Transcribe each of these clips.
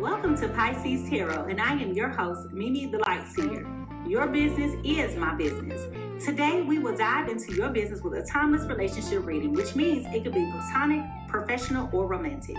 Welcome to PiSeas Tarot, and I am your host, Mimi Lightseer. Your business is my business. Today, we will dive into your business with a timeless relationship reading, which means it could be platonic, professional, or romantic.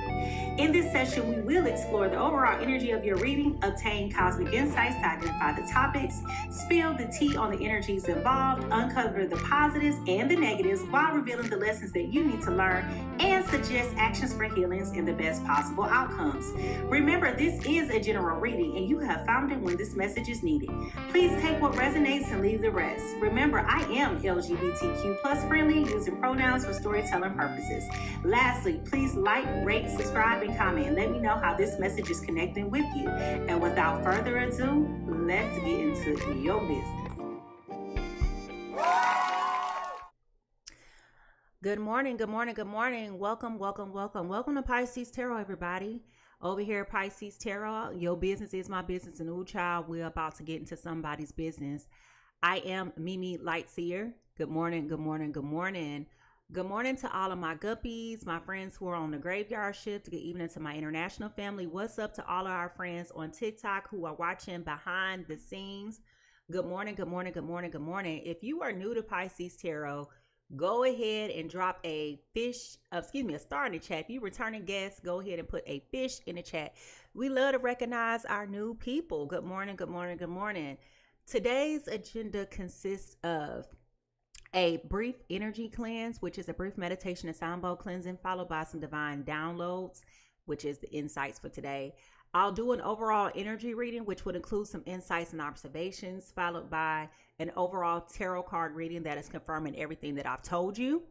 In this session, we will explore the overall energy of your reading, obtain cosmic insights to identify the topics, spill the tea on the energies involved, uncover the positives and the negatives while revealing the lessons that you need to learn, and suggest actions for healings and the best possible outcomes. Remember, this is a general reading, and you have found it when this message is needed. Please take what resonates and leave the rest. Remember, I am LGBTQ plus friendly, using pronouns for storytelling purposes. Lastly, please like, rate, subscribe, and comment. Let me know how this message is connecting with you. And without further ado, let's get into your business. Good morning, good morning, good morning. Welcome to PiSeas Tarot, everybody. Over here at PiSeas Tarot, your business is my business, and ooh, child, we're about to get into somebody's business. I am Mimi Lightseer. Good morning, good morning, good morning. Good morning to all of my guppies, my friends who are on the graveyard shift. Good evening to my international family. What's up to all of our friends on TikTok who are watching behind the scenes? Good morning, good morning, good morning, good morning. If you are new to PiSeas Tarot, go ahead and drop a star in the chat. If you returning guests, go ahead and put a fish in the chat. We love to recognize our new people. Good morning, good morning, good morning. Today's agenda consists of a brief energy cleanse, which is a brief meditation and sound bowl cleansing, followed by some divine downloads, which is the insights for today. I'll do an overall energy reading, which would include some insights and observations, followed by an overall tarot card reading that is confirming everything that I've told you.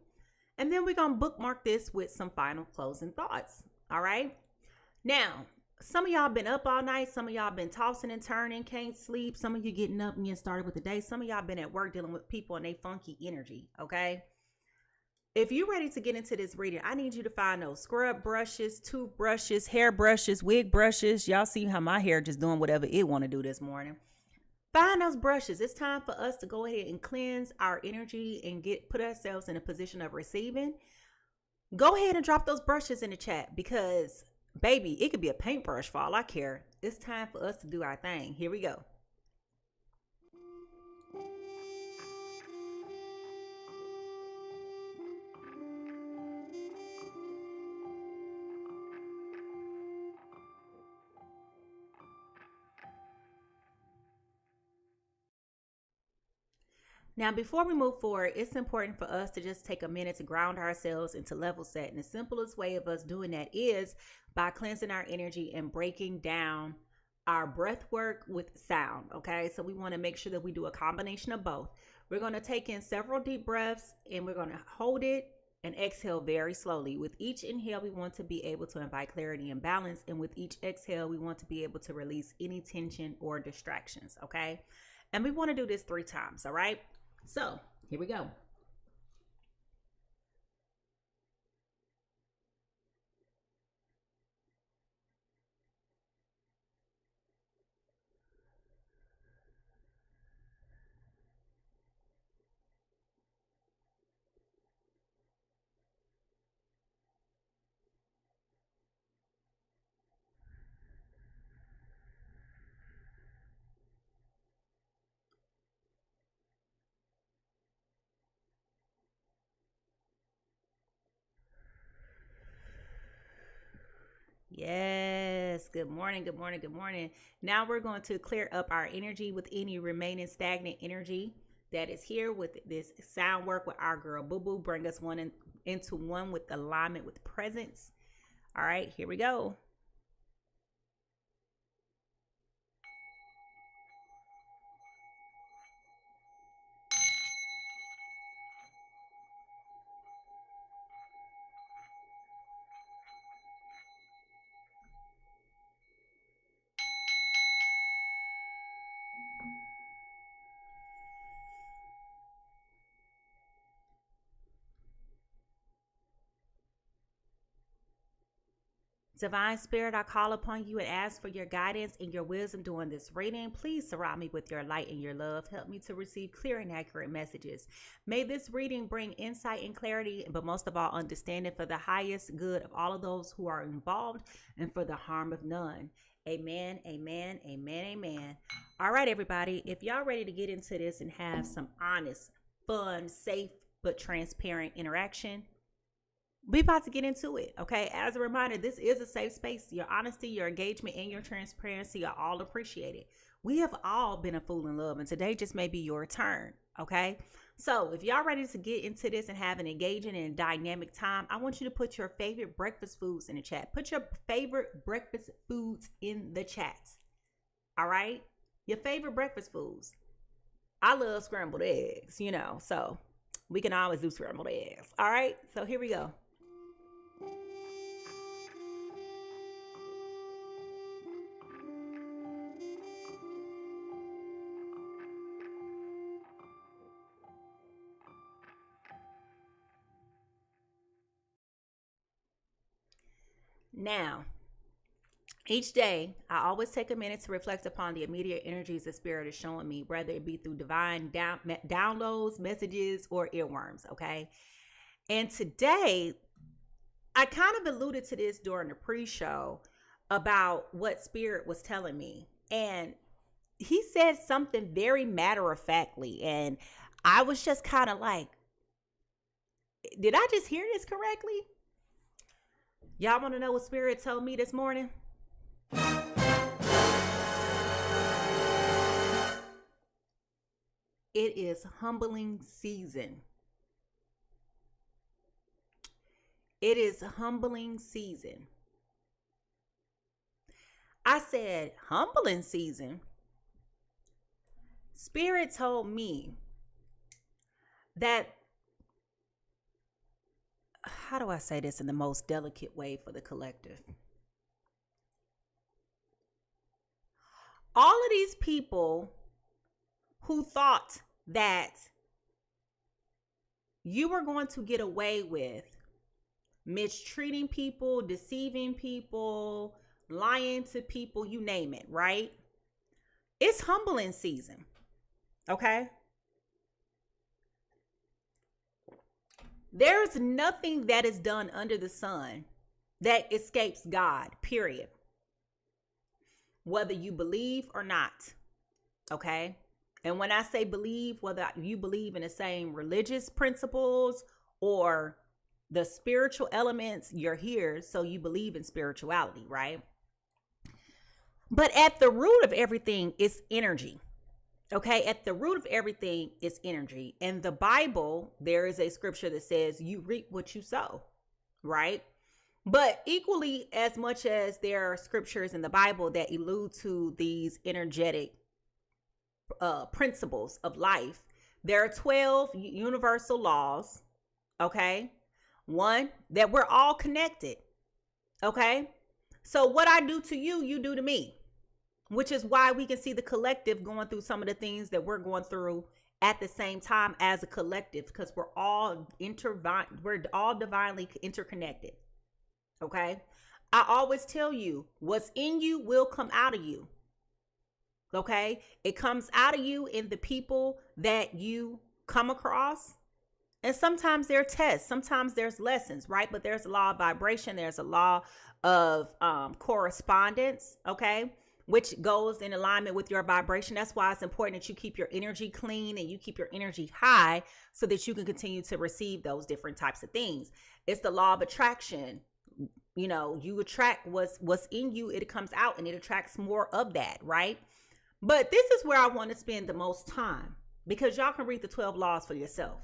And then we're going to bookmark this with some final closing thoughts. All right. Now, some of y'all been up all night. Some of y'all been tossing and turning, can't sleep. Some of you getting up and getting started with the day. Some of y'all been at work dealing with people and they funky energy. Okay. If you're ready to get into this reading, I need you to find those scrub brushes, toothbrushes, hair brushes, wig brushes. Y'all see how my hair just doing whatever it want to do this morning. Find those brushes. It's time for us to go ahead and cleanse our energy and put ourselves in a position of receiving. Go ahead and drop those brushes in the chat because, baby, it could be a paintbrush for all I care. It's time for us to do our thing. Here we go. Now, before we move forward, it's important for us to just take a minute to ground ourselves into level set. And the simplest way of us doing that is by cleansing our energy and breaking down our breath work with sound. Okay, so we want to make sure that we do a combination of both. We're going to take in several deep breaths and we're going to hold it and exhale very slowly. With each inhale, we want to be able to invite clarity and balance. And with each exhale, we want to be able to release any tension or distractions. Okay, and we want to do this 3 times. All right. So here we go. Yes. Good morning. Good morning. Good morning. Now we're going to clear up our energy with any remaining stagnant energy that is here with this sound work with our girl Boo Boo. Bring us into one with alignment with presence. All right, here we go. Divine Spirit, I call upon you and ask for your guidance and your wisdom during this reading. Please surround me with your light and your love. Help me to receive clear and accurate messages. May this reading bring insight and clarity, but most of all, understanding for the highest good of all of those who are involved and for the harm of none. Amen, amen, amen, amen. All right, everybody. If y'all ready to get into this and have some honest, fun, safe, but transparent interaction, we about to get into it. Okay. As a reminder, this is a safe space. Your honesty, your engagement, and your transparency are all appreciated. We have all been a fool in love, and today just may be your turn. Okay. So if y'all ready to get into this and have an engaging and dynamic time, I want you to put your favorite breakfast foods in the chat. Put your favorite breakfast foods in the chat. All right. Your favorite breakfast foods. I love scrambled eggs, so we can always do scrambled eggs. All right. So here we go. Now, each day, I always take a minute to reflect upon the immediate energies the spirit is showing me, whether it be through divine downloads, messages, or earworms, okay? And today, I kind of alluded to this during the pre-show about what spirit was telling me. And he said something very matter-of-factly, and I was just kind of like, did I just hear this correctly? Y'all want to know what spirit told me this morning? It is humbling season. It is humbling season. I said, humbling season? Spirit told me that, how do I say this in the most delicate way for the collective? All of these people who thought that you were going to get away with mistreating people, deceiving people, lying to people, you name it, right? It's humbling season, okay? There's nothing that is done under the sun that escapes God, period. Whether you believe or not, okay? And when I say believe, whether you believe in the same religious principles or the spiritual elements, you're here, so you believe in spirituality, right? But at the root of everything is energy. Okay, at the root of everything is energy. In the Bible, there is a scripture that says you reap what you sow, right? But equally as much as there are scriptures in the Bible that allude to these energetic principles of life, there are 12 universal laws, okay? One, that we're all connected, okay? So what I do to you, you do to me. Which is why we can see the collective going through some of the things that we're going through at the same time as a collective, because we're all divinely interconnected. Okay. I always tell you, what's in you will come out of you. Okay. It comes out of you in the people that you come across. And sometimes there are tests, sometimes there's lessons, right? But there's a law of vibration. There's a law of correspondence. Okay. Which goes in alignment with your vibration. That's why it's important that you keep your energy clean and you keep your energy high so that you can continue to receive those different types of things. It's the law of attraction. You attract what's in you. It comes out and it attracts more of that, right? But this is where I want to spend the most time, because y'all can read the 12 laws for yourself.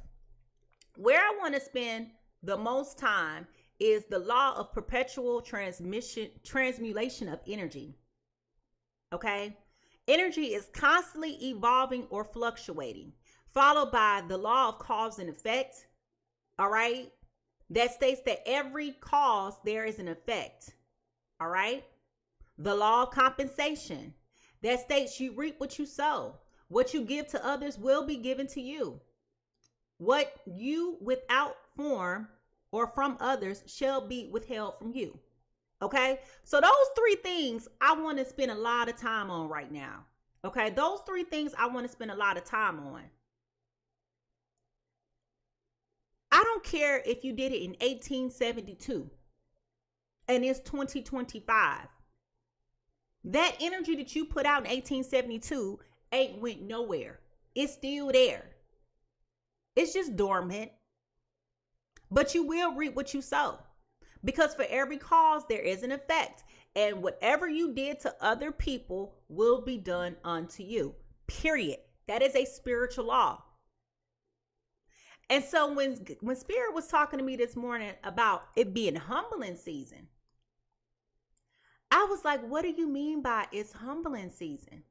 Where I want to spend the most time is the law of perpetual transmutation of energy. Okay. Energy is constantly evolving or fluctuating, followed by the law of cause and effect. All right. That states that every cause there is an effect. All right. The law of compensation that states you reap what you sow. What you give to others will be given to you. What you without form or from others shall be withheld from you. Okay, so those three things I want to spend a lot of time on right now. Okay, those three things I want to spend a lot of time on. I don't care if you did it in 1872 and it's 2025. That energy that you put out in 1872 ain't went nowhere. It's still there. It's just dormant. But you will reap what you sow. Because for every cause, there is an effect. And whatever you did to other people will be done unto you. Period. That is a spiritual law. And so when Spirit was talking to me this morning about it being humbling season, I was like, what do you mean by it's humbling season?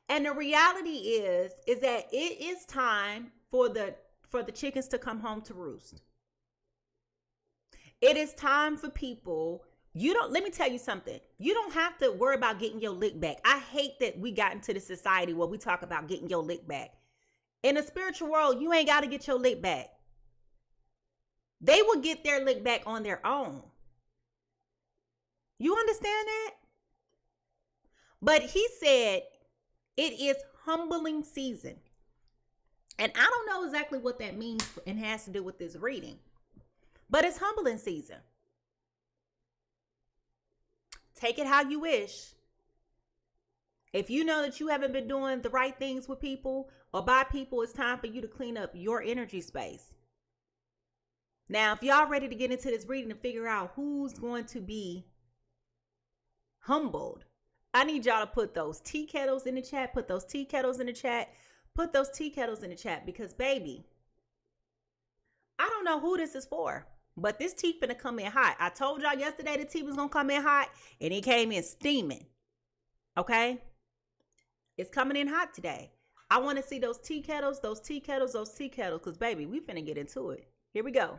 And the reality is that it is time for the chickens to come home to roost. It is time for people. Let me tell you something. You don't have to worry about getting your lick back. I hate that we got into the society where we talk about getting your lick back. In the spiritual world, you ain't got to get your lick back. They will get their lick back on their own. You understand that? But he said it is humbling season. And I don't know exactly what that means and has to do with this reading. But it's humbling season. Take it how you wish. If you know that you haven't been doing the right things with people or by people, it's time for you to clean up your energy space. Now, if y'all ready to get into this reading and figure out who's going to be humbled, I need y'all to put those tea kettles in the chat. Put those tea kettles in the chat. Put those tea kettles in the chat because, baby, I don't know who this is for, but this tea finna come in hot. I told y'all yesterday the tea was gonna come in hot, and it came in steaming. Okay? It's coming in hot today. I want to see those tea kettles, because, baby, we finna get into it. Here we go.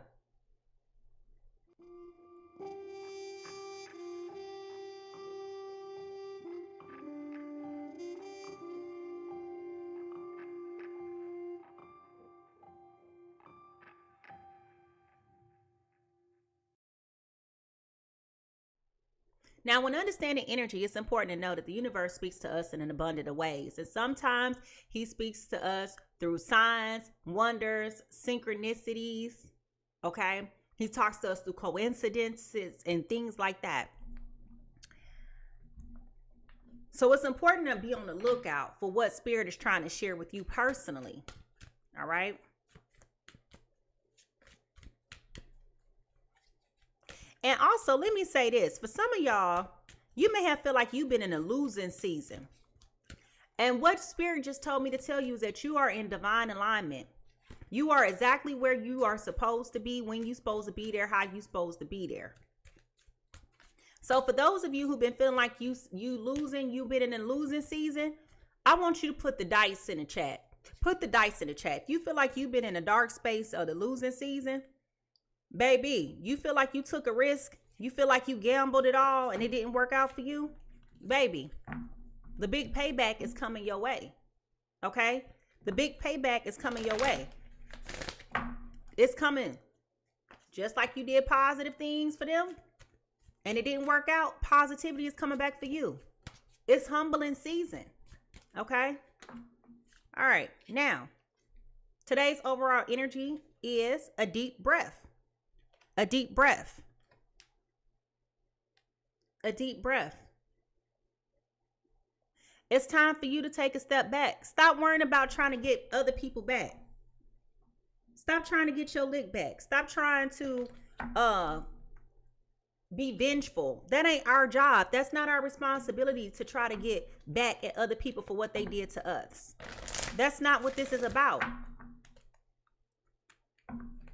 Now, when understanding energy, it's important to know that the universe speaks to us in an abundant of ways. And sometimes he speaks to us through signs, wonders, synchronicities. Okay. He talks to us through coincidences and things like that. So it's important to be on the lookout for what Spirit is trying to share with you personally. All right. And also, let me say this. For some of y'all, you may have feel like you've been in a losing season. And what Spirit just told me to tell you is that you are in divine alignment. You are exactly where you are supposed to be, when you're supposed to be there, how you're supposed to be there. So for those of you who've been feeling like you losing, you've been in a losing season, I want you to put the dice in the chat. Put the dice in the chat. If you feel like you've been in a dark space of the losing season, baby, you feel like you took a risk, you feel like you gambled it all and it didn't work out for you, baby, the big payback is coming your way. Okay? The big payback is coming your way. It's coming. Just like you did positive things for them and it didn't work out, positivity is coming back for you. It's humbling season. Okay? All right. Now, today's overall energy is a deep breath. A deep breath. A deep breath. It's time for you to take a step back. Stop worrying about trying to get other people back. Stop trying to get your lick back. Stop trying to be vengeful. That ain't our job. That's not our responsibility to try to get back at other people for what they did to us. That's not what this is about.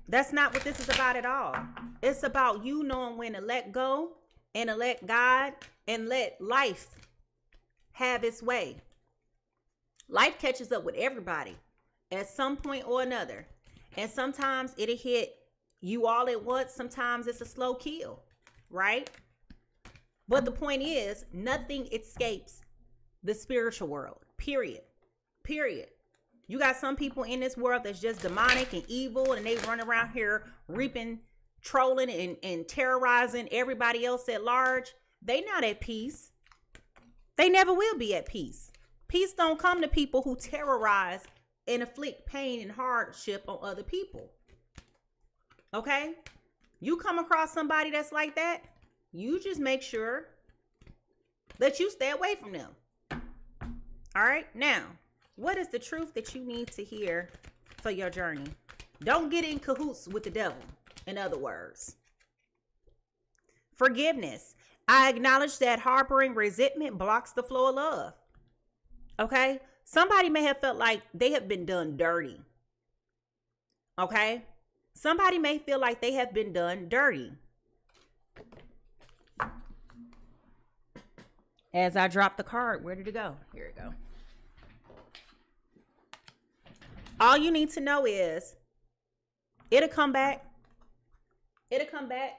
That's not what this is about at all. It's about you knowing when to let go and to let God and let life have its way. Life catches up with everybody at some point or another. And sometimes it'll hit you all at once. Sometimes it's a slow kill, right? But the point is, nothing escapes the spiritual world, period. Period. You got some people in this world that's just demonic and evil, and they run around here reaping, trolling, and terrorizing everybody else at large. They not at peace. They never will be at peace. Peace don't come to people who terrorize and inflict pain and hardship on other people. Okay? You come across somebody that's like that, you just make sure That you stay away from them. All right. Now, what is the truth that you need to hear for your journey? Don't get in cahoots with the devil. In other words, forgiveness. I acknowledge that harboring resentment blocks the flow of love. Okay. Somebody may have felt like they have been done dirty. Okay. Somebody may feel like they have been done dirty. As I drop the card, where did it go? Here it go. All you need to know is it'll come back. It'll come back.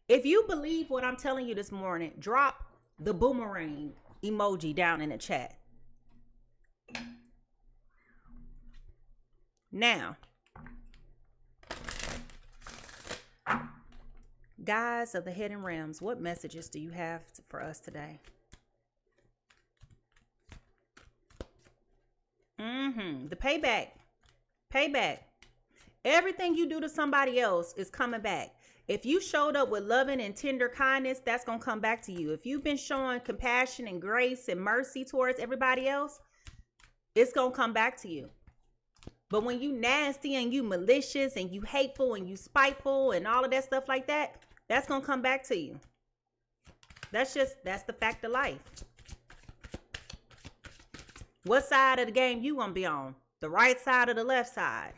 If you believe what I'm telling you this morning, drop the boomerang emoji down in the chat. Now, guys of the hidden realms, what messages do you have for us today? The payback. Payback. Everything you do to somebody else is coming back. If you showed up with loving and tender kindness, that's going to come back to you. If you've been showing compassion and grace and mercy towards everybody else, it's going to come back to you. But when you nasty and you malicious and you hateful and you spiteful and all of that stuff like that, that's going to come back to you. That's the fact of life. What side of the game you going to be on? The right side or the left side?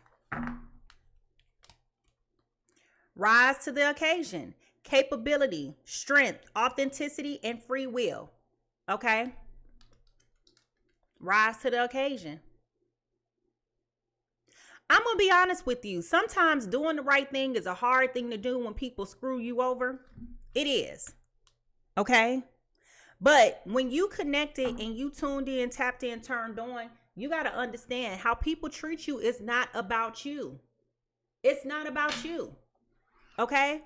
Rise to the occasion. Capability, strength, authenticity, and free will. Okay? Rise to the occasion. I'm going to be honest with you. Sometimes doing the right thing is a hard thing to do when people screw you over. It is. Okay? But when you connected and you tuned in, tapped in, turned on, you got to understand how people treat you is not about you. It's not about you. Okay?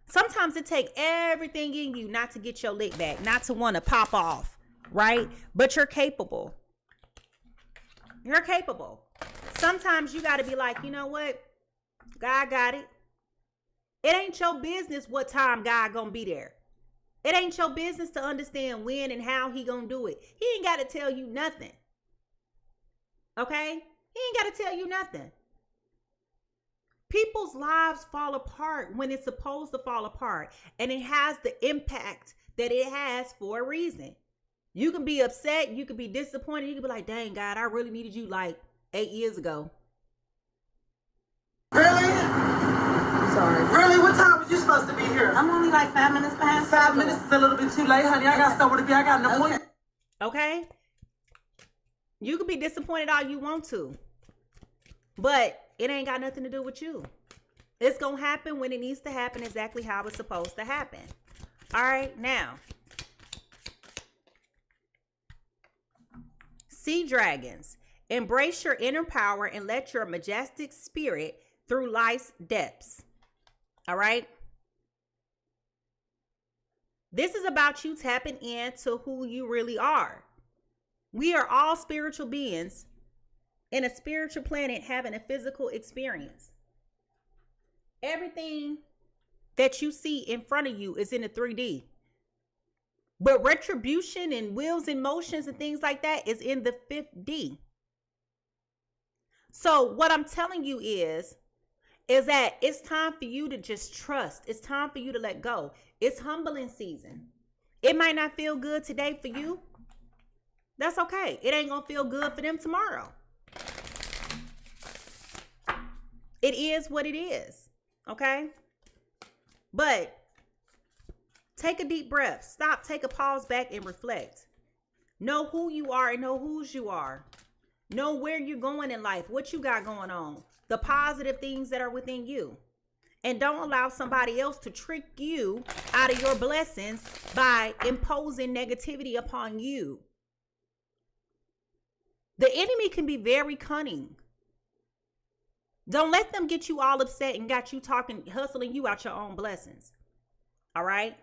Sometimes it takes everything in you not to get your lick back, not to want to pop off, right? But you're capable. You're capable. Sometimes you got to be like, you know what? God got it. It ain't your business what time God gonna be there. It ain't your business to understand when and how he gonna do it. He ain't got to tell you nothing. Okay? He ain't got to tell you nothing. People's lives fall apart when it's supposed to fall apart. And it has the impact that it has for a reason. You can be upset. You can be disappointed. You can be like, dang, God, I really needed you like 8 years ago. Really? I'm sorry. Really? What time was you supposed to be here? I'm only like 5 minutes behind. 5 minutes is a little bit too late, honey. I got somewhere to be. I got an appointment. Okay? You can be disappointed all you want to. But it ain't got nothing to do with you. It's going to happen when it needs to happen exactly how it's supposed to happen. All right, now. Sea dragons. Embrace your inner power and let your majestic spirit through life's depths. All right? This is about you tapping into who you really are. We are all spiritual beings in a spiritual planet having a physical experience. Everything that you see in front of you is in a 3D. But retribution and wills and motions and things like that is in the 5D. So what I'm telling you is that it's time for you to just trust. It's time for you to let go. It's humbling season. It might not feel good today for you. That's okay. It ain't gonna feel good for them tomorrow. It is what it is. Okay? But take a deep breath. Stop, take a pause back and reflect. Know who you are and know whose you are. Know where you're going in life, what you got going on, the positive things that are within you. And don't allow somebody else to trick you out of your blessings by imposing negativity upon you. The enemy can be very cunning. Don't let them get you all upset and got you talking, hustling you out your own blessings. All right?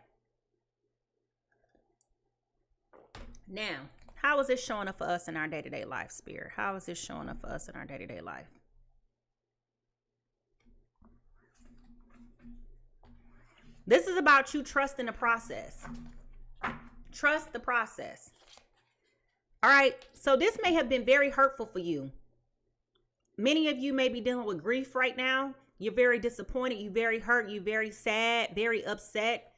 Now, how is this showing up for us in our day-to-day life, Spirit? How is this showing up for us in our day-to-day life? This is about you trusting the process. Trust the process. All right. So this may have been very hurtful for you. Many of you may be dealing with grief right now. You're very disappointed. You're very hurt. You're very sad, very upset.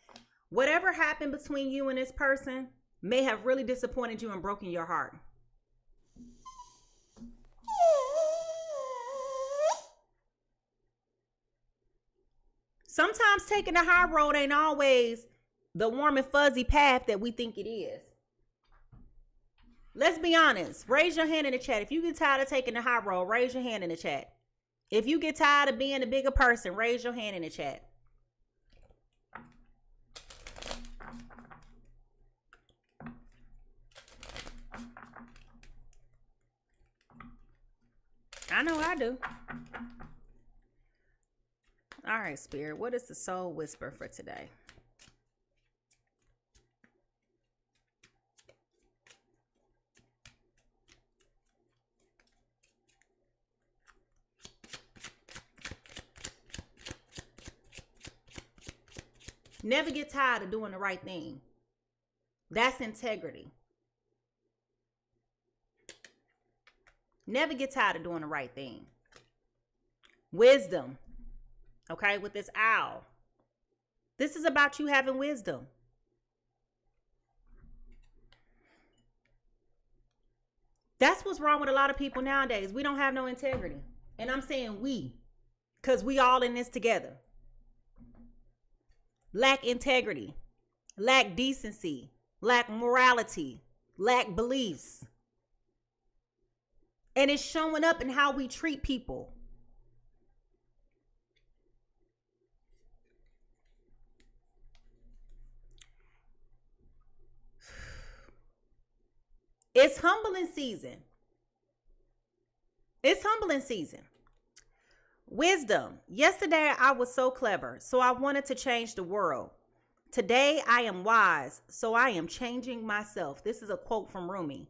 Whatever happened between you and this person may have really disappointed you and broken your heart. Sometimes taking the high road ain't always the warm and fuzzy path that we think it is. Let's be honest. Raise your hand in the chat. If you get tired of taking the high road, raise your hand in the chat. If you get tired of being a bigger person, raise your hand in the chat. I know I do. All right, Spirit. What is the soul whisper for today? Never get tired of doing the right thing. That's integrity. Never get tired of doing the right thing. Wisdom. Okay, with this owl. This is about you having wisdom. That's what's wrong with a lot of people nowadays. We don't have no integrity. And I'm saying we, because we all in this together. Lack integrity, lack decency, lack morality, lack beliefs. And it's showing up in how we treat people. It's humbling season. It's humbling season. Wisdom. Yesterday I was so clever, so I wanted to change the world. Today I am wise, so I am changing myself. This is a quote from Rumi.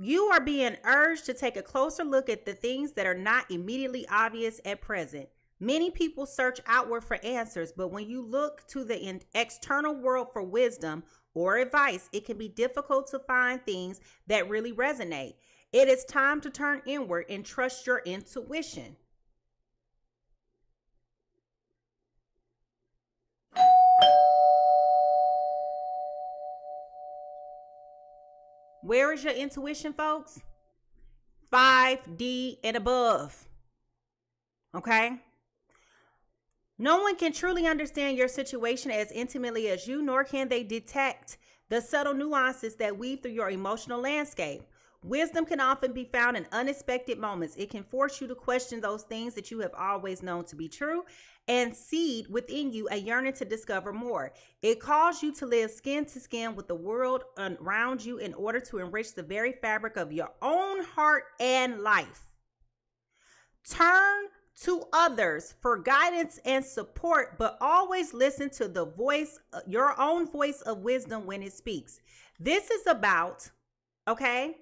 You are being urged to take a closer look at the things that are not immediately obvious at present. Many people search outward for answers, but when you look to the external world for wisdom or advice, it can be difficult to find things that really resonate. It is time to turn inward and trust your intuition. Where is your intuition, folks? 5D and above. Okay? No one can truly understand your situation as intimately as you, nor can they detect the subtle nuances that weave through your emotional landscape. Wisdom can often be found in unexpected moments. It can force you to question those things that you have always known to be true and seed within you a yearning to discover more. It calls you to live skin to skin with the world around you in order to enrich the very fabric of your own heart and life. Turn to others for guidance and support, but always listen to the voice, your own voice of wisdom when it speaks. This is about, okay?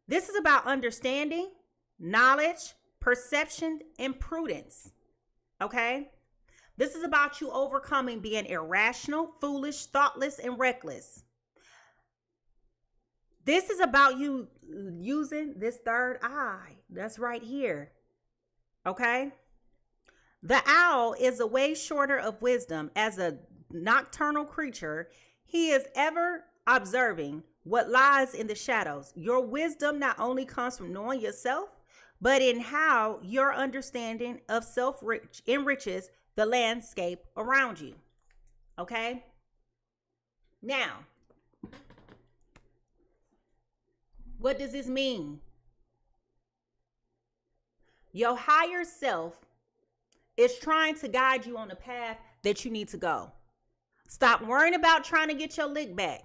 This is about understanding, knowledge, perception, and prudence. Okay? This is about you overcoming being irrational, foolish, thoughtless, and reckless. This is about you using this third eye that's right here. Okay? The owl is a way shorter of wisdom. As a nocturnal creature, he is ever observing what lies in the shadows. Your wisdom not only comes from knowing yourself, but in how your understanding of self enriches the landscape around you. Okay? Now, what does this mean? Your higher self is trying to guide you on the path that you need to go. Stop worrying about trying to get your lick back.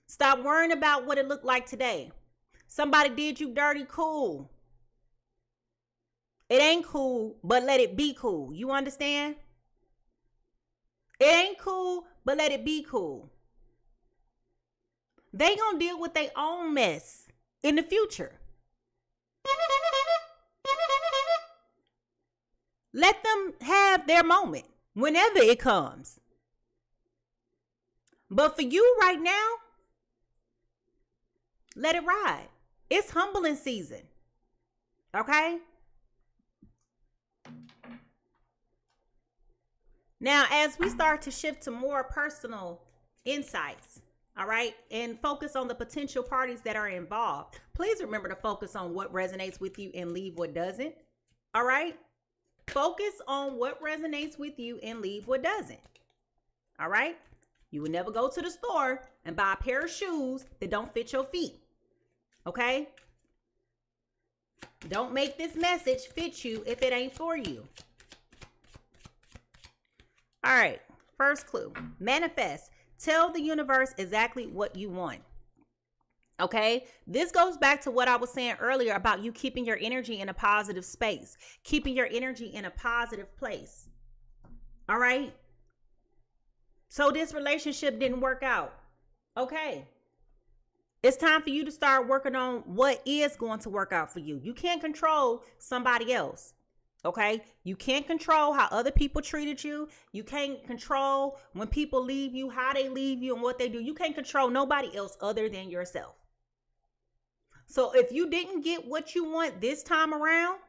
Stop worrying about what it looked like today. Somebody did you dirty, cool. It ain't cool, but let it be cool. You understand? It ain't cool, but let it be cool. They gonna deal with their own mess in the future. Let them have their moment whenever it comes. But for you right now, let it ride. It's humbling season. Okay? Now, as we start to shift to more personal insights, all right, and focus on the potential parties that are involved, please remember to focus on what resonates with you and leave what doesn't. All right? Focus on what resonates with you and leave what doesn't. All right? You will never go to the store and buy a pair of shoes that don't fit your feet. Okay? Don't make this message fit you if it ain't for you. All right. First clue. Manifest. Tell the universe exactly what you want. Okay? This goes back to what I was saying earlier about you keeping your energy in a positive space. Keeping your energy in a positive place. All right? So this relationship didn't work out. Okay. It's time for you to start working on what is going to work out for you. You can't control somebody else. Okay? You can't control how other people treated you. You can't control when people leave you, how they leave you and what they do. You can't control nobody else other than yourself. So if you didn't get what you want this time around,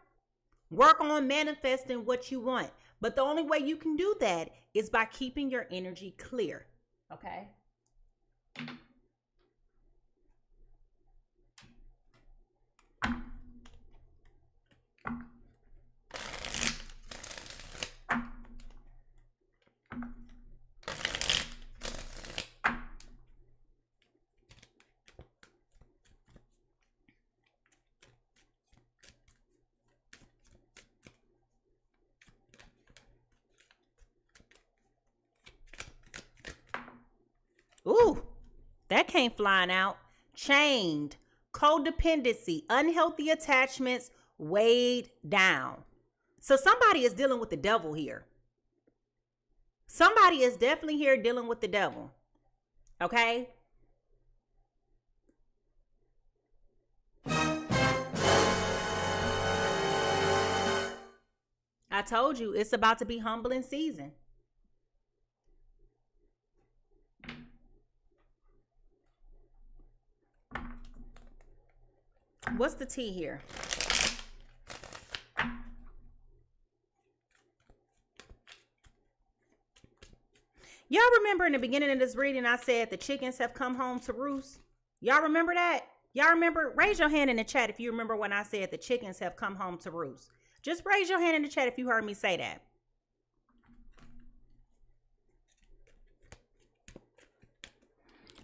work on manifesting what you want. But the only way you can do that is by keeping your energy clear. Okay? Ooh, that came flying out. Chained, codependency, unhealthy attachments, weighed down. So somebody is dealing with the devil here. Somebody is definitely here dealing with the devil. Okay? I told you it's about to be humbling season. What's the tea here? Y'all remember in the beginning of this reading, I said the chickens have come home to roost? Y'all remember that? Y'all remember? Raise your hand in the chat if you remember when I said the chickens have come home to roost. Just raise your hand in the chat if you heard me say that.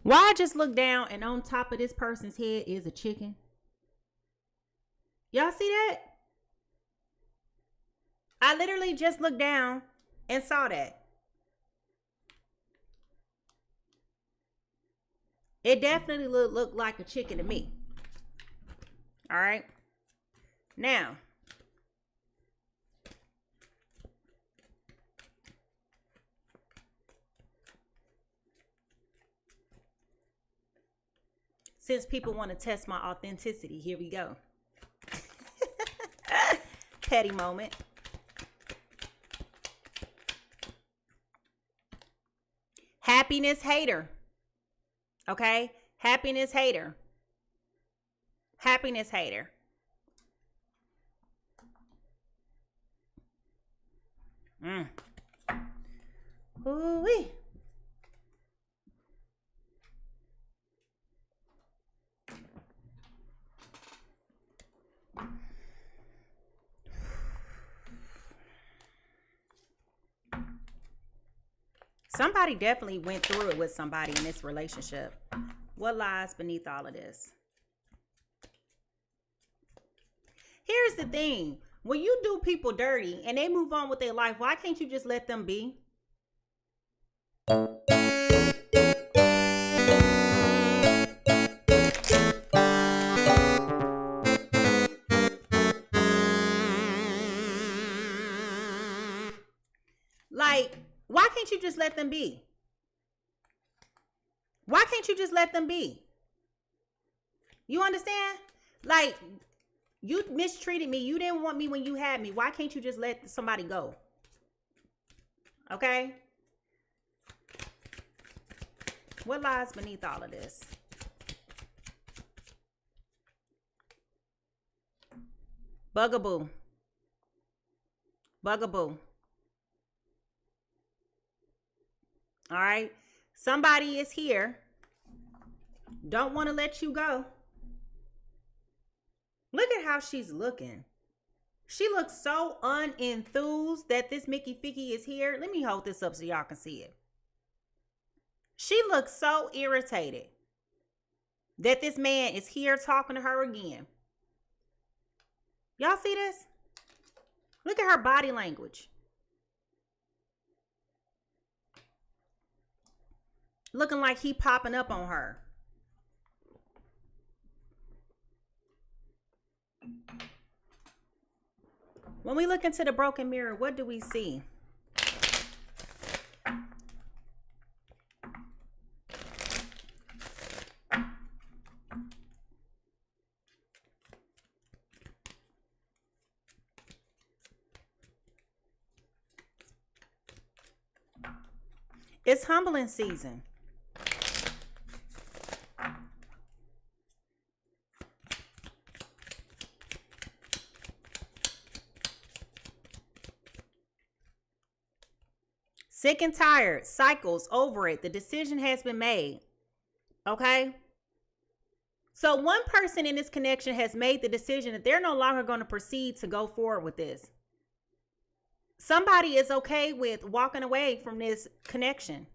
Why I just look down and on top of this person's head is a chicken? Y'all see that? I literally just looked down and saw that. It definitely looked like a chicken to me. All right. Now, since people want to test my authenticity, here we go. Petty moment. Happiness hater. Okay? Happiness hater. Happiness hater. Ooh-wee. Somebody definitely went through it with somebody in this relationship. What lies beneath all of this? Here's the thing. When you do people dirty and they move on with their life, why can't you just let them be? Like, why can't you just let them be? Why can't you just let them be? You understand? Like, You mistreated me. You didn't want me when you had me. Why can't you just let somebody go? Okay? What lies beneath all of this? Bugaboo. Bugaboo. All right. Somebody is here. Don't want to let you go. Look at how she's looking. She looks so unenthused that this Mickey Ficky is here. Let me hold this up so y'all can see it. She looks so irritated that this man is here talking to her again. Y'all see this? Look at her body language. Looking like he popping up on her. When we look into the broken mirror, what do we see? It's humbling season. Sick and tired, cycles, over it. The decision has been made. Okay? So one person in this connection has made the decision that they're no longer going to proceed to go forward with this. Somebody is okay with walking away from this connection.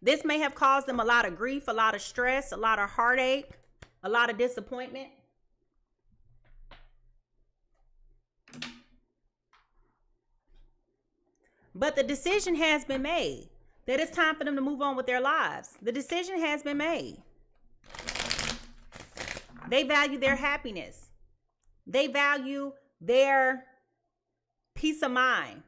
This may have caused them a lot of grief, a lot of stress, a lot of heartache, a lot of disappointment. But the decision has been made that it's time for them to move on with their lives. The decision has been made. They value their happiness. They value their peace of mind.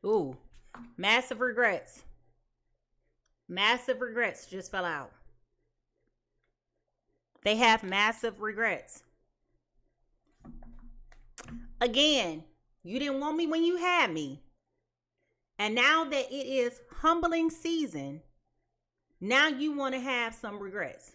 Ooh, massive regrets. Massive regrets just fell out. They have massive regrets. Again, you didn't want me when you had me. And now that it is humbling season, now you want to have some regrets.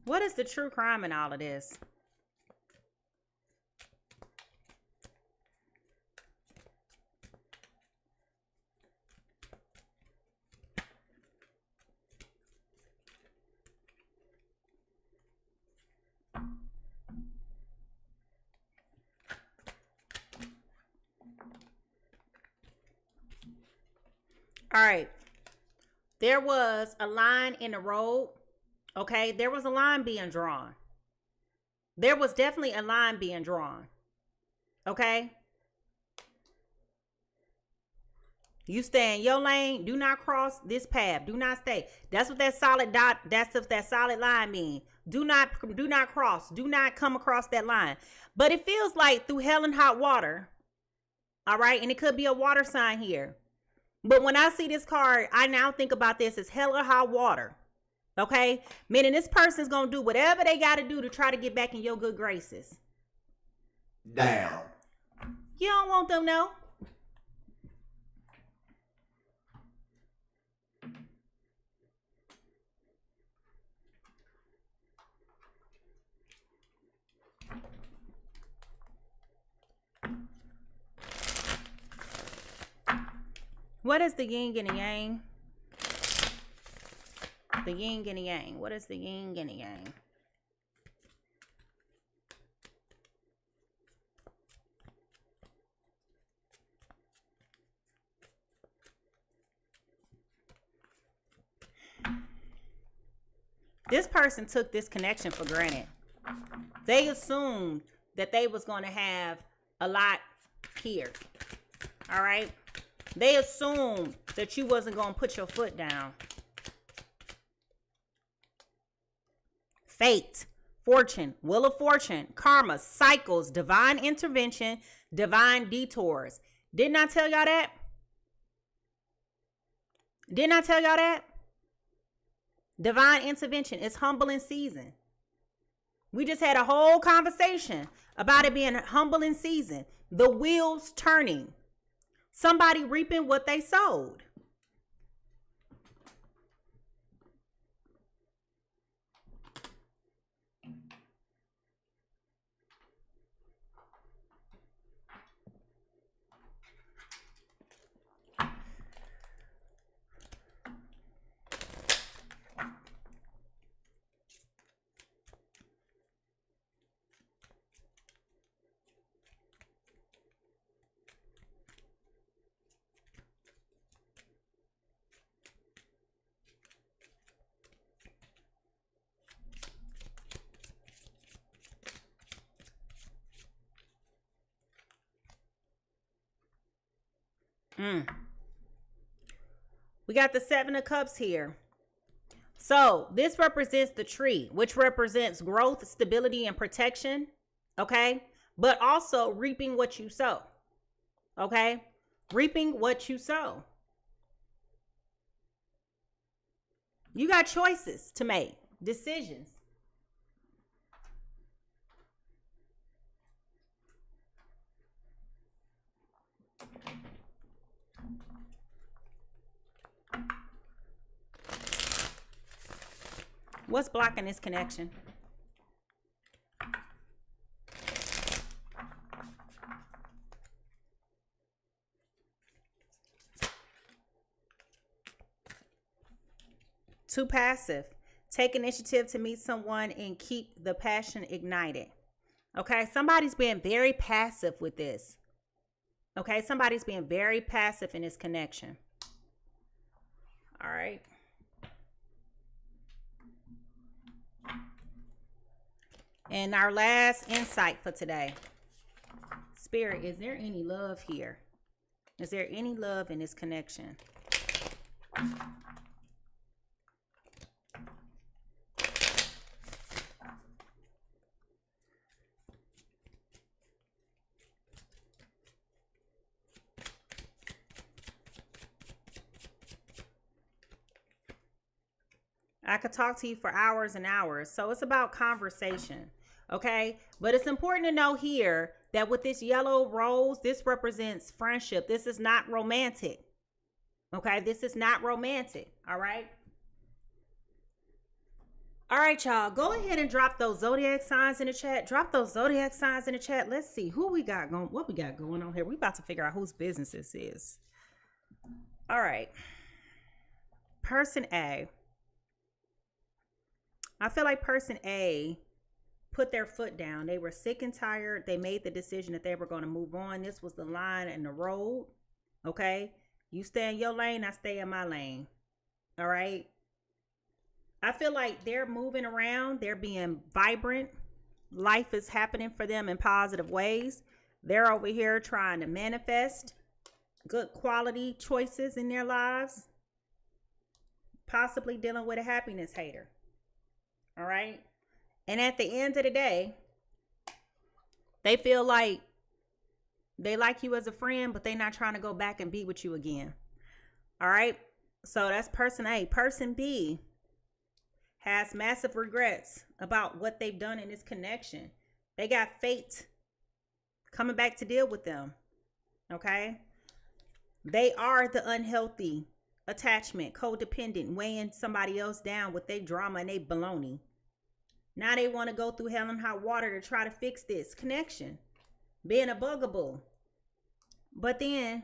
What is the true crime in all of this? All right. There was a line in the road. Okay. There was a line being drawn. There was definitely a line being drawn. Okay. You stay in your lane. Do not cross this path. Do not stay. That's what that solid dot, that's what that solid line means. Do not cross. Do not come across that line. But it feels like through hell and hot water. All right. And it could be a water sign here. But when I see this card, I now think about this as hell or hot water. Okay? Meaning this person's going to do whatever they got to do to try to get back in your good graces. Damn. You don't want them, no? What is the yin and the yang? The yin and the yang. What is the yin and the yang? This person took this connection for granted. They assumed that they was going to have a lot here. All right. They assumed that you wasn't going to put your foot down. Fate, fortune, wheel of fortune, karma, cycles, divine intervention, divine detours. Didn't I tell y'all that? Didn't I tell y'all that? Divine intervention is humbling season. We just had a whole conversation about it being humbling season. The wheels turning. Somebody reaping what they sowed. We got the 7 of Cups here. So this represents the tree, which represents growth, stability, and protection. Okay. But also reaping what you sow. Okay. Reaping what you sow. You got choices to make, decisions. What's blocking this connection? Too passive. Take initiative to meet someone and keep the passion ignited. Okay, somebody's being very passive with this. Okay, somebody's being very passive in this connection. All right. And our last insight for today. Spirit, is there any love here? Is there any love in this connection? I could talk to you for hours and hours. So it's about conversation. Okay. But it's important to know here that with this yellow rose, this represents friendship. This is not romantic. Okay. This is not romantic. All right. All right, y'all. Go ahead and drop those zodiac signs in the chat. Drop those zodiac signs in the chat. Let's see who we got going. What we got going on here. We about to figure out whose business this is. All right. Person A. I feel like person A put their foot down. They were sick and tired. They made the decision that they were going to move on. This was the line in the road. Okay. You stay in your lane. I stay in my lane. All right. I feel like they're moving around. They're being vibrant. Life is happening for them in positive ways. They're over here trying to manifest good quality choices in their lives. Possibly dealing with a happiness hater. All right. And at the end of the day, they feel like they like you as a friend, but they're not trying to go back and be with you again. All right. So that's person A. Person B has massive regrets about what they've done in this connection. They got fate coming back to deal with them. Okay. They are the unhealthy attachment, codependent, weighing somebody else down with their drama and their baloney. Now they want to go through hell and hot water to try to fix this connection, being a bugaboo. But then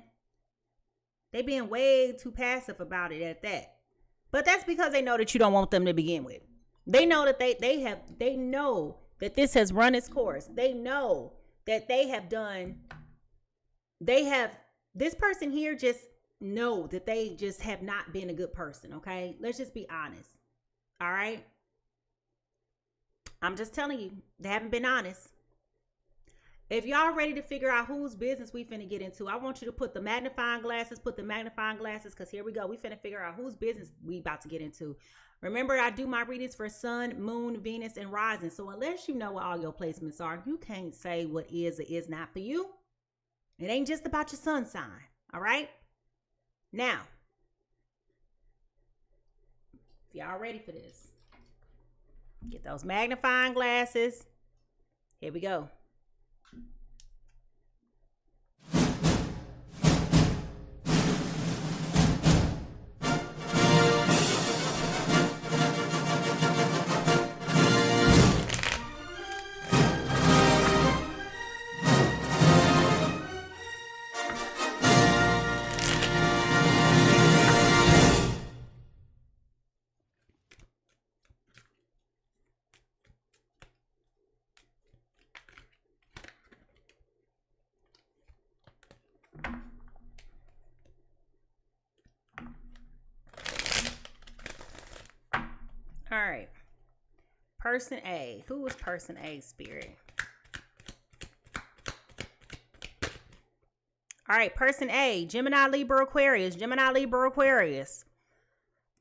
they being way too passive about it at that. But that's because they know that you don't want them to begin with. They know that they know that this has run its course. They know that this person here just know that they just have not been a good person. Okay. Let's just be honest. All right. I'm just telling you, they haven't been honest. If y'all ready to figure out whose business we finna get into, I want you to put the magnifying glasses, because here we go. We finna figure out whose business we about to get into. Remember, I do my readings for sun, moon, Venus, and rising. So unless you know what all your placements are, you can't say what is or is not for you. It ain't just about your sun sign, all right? Now, if y'all ready for this, get those magnifying glasses. Here we go. All right. Person A. Who is person A, Spirit? All right. Person A. Gemini, Libra, Aquarius. Gemini, Libra, Aquarius.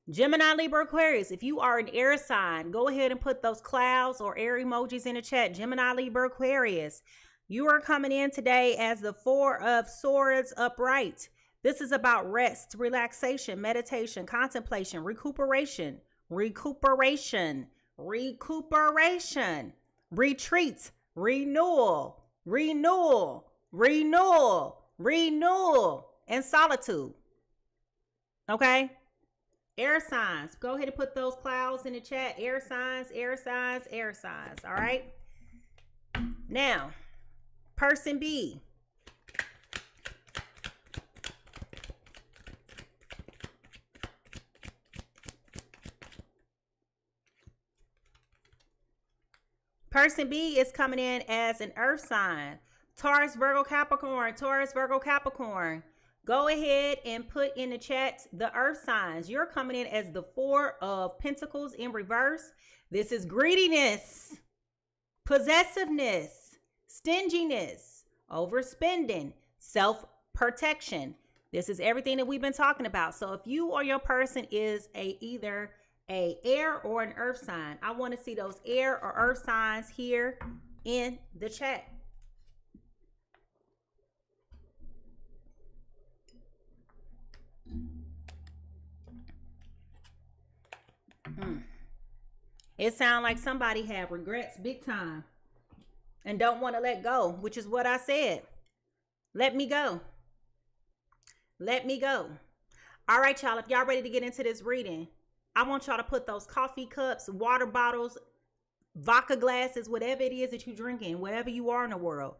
Gemini, Libra, Aquarius. If you are an air sign, go ahead and put those clouds or air emojis in the chat. Gemini, Libra, Aquarius. You are coming in today as the Four of Swords upright. This is about rest, relaxation, meditation, contemplation, recuperation, retreat, renewal, and solitude. Okay? Air signs. Go ahead and put those clouds in the chat. Air signs. All right? Now, person B. Person B is coming in as an earth sign. Taurus, Virgo, Capricorn. Taurus, Virgo, Capricorn. Go ahead and put in the chat the earth signs. You're coming in as the Four of Pentacles in reverse. This is greediness, possessiveness, stinginess, overspending, self-protection. This is everything that we've been talking about. So if you or your person is either a air or an earth sign, I want to see those air or earth signs here in the chat. It sounds like somebody had regrets big time and don't want to let go, which is what I said. Let me go. Let me go. All right, y'all. If y'all ready to get into this reading, I want y'all to put those coffee cups, water bottles, vodka glasses, whatever it is that you're drinking, wherever you are in the world.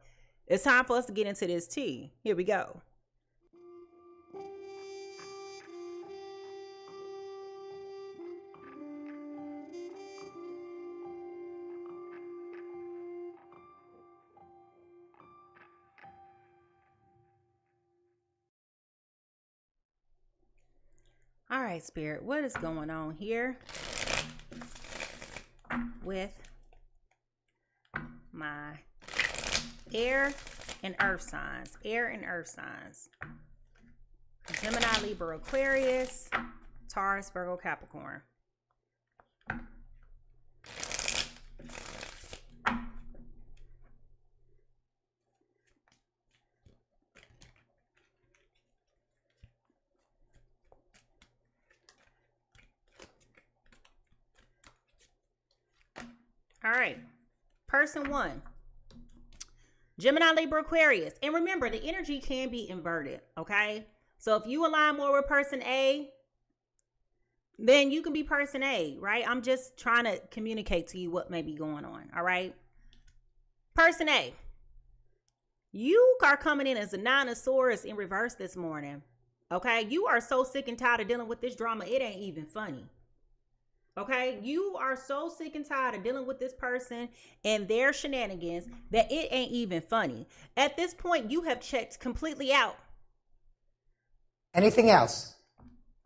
It's time for us to get into this tea. Here we go. All right, Spirit, what is going on here with my air and earth signs? Air and earth signs. Gemini, Libra, Aquarius, Taurus, Virgo, Capricorn. All right, person one, Gemini, Libra, Aquarius. And remember, the energy can be inverted, okay? So if you align more with person A, then you can be person A, right? I'm just trying to communicate to you what may be going on, all right? Person A, you are coming in as a Nine of Swords in reverse this morning, okay? You are so sick and tired of dealing with this drama, it ain't even funny. Okay, you are so sick and tired of dealing with this person and their shenanigans that it ain't even funny. At this point, you have checked completely out. Anything else?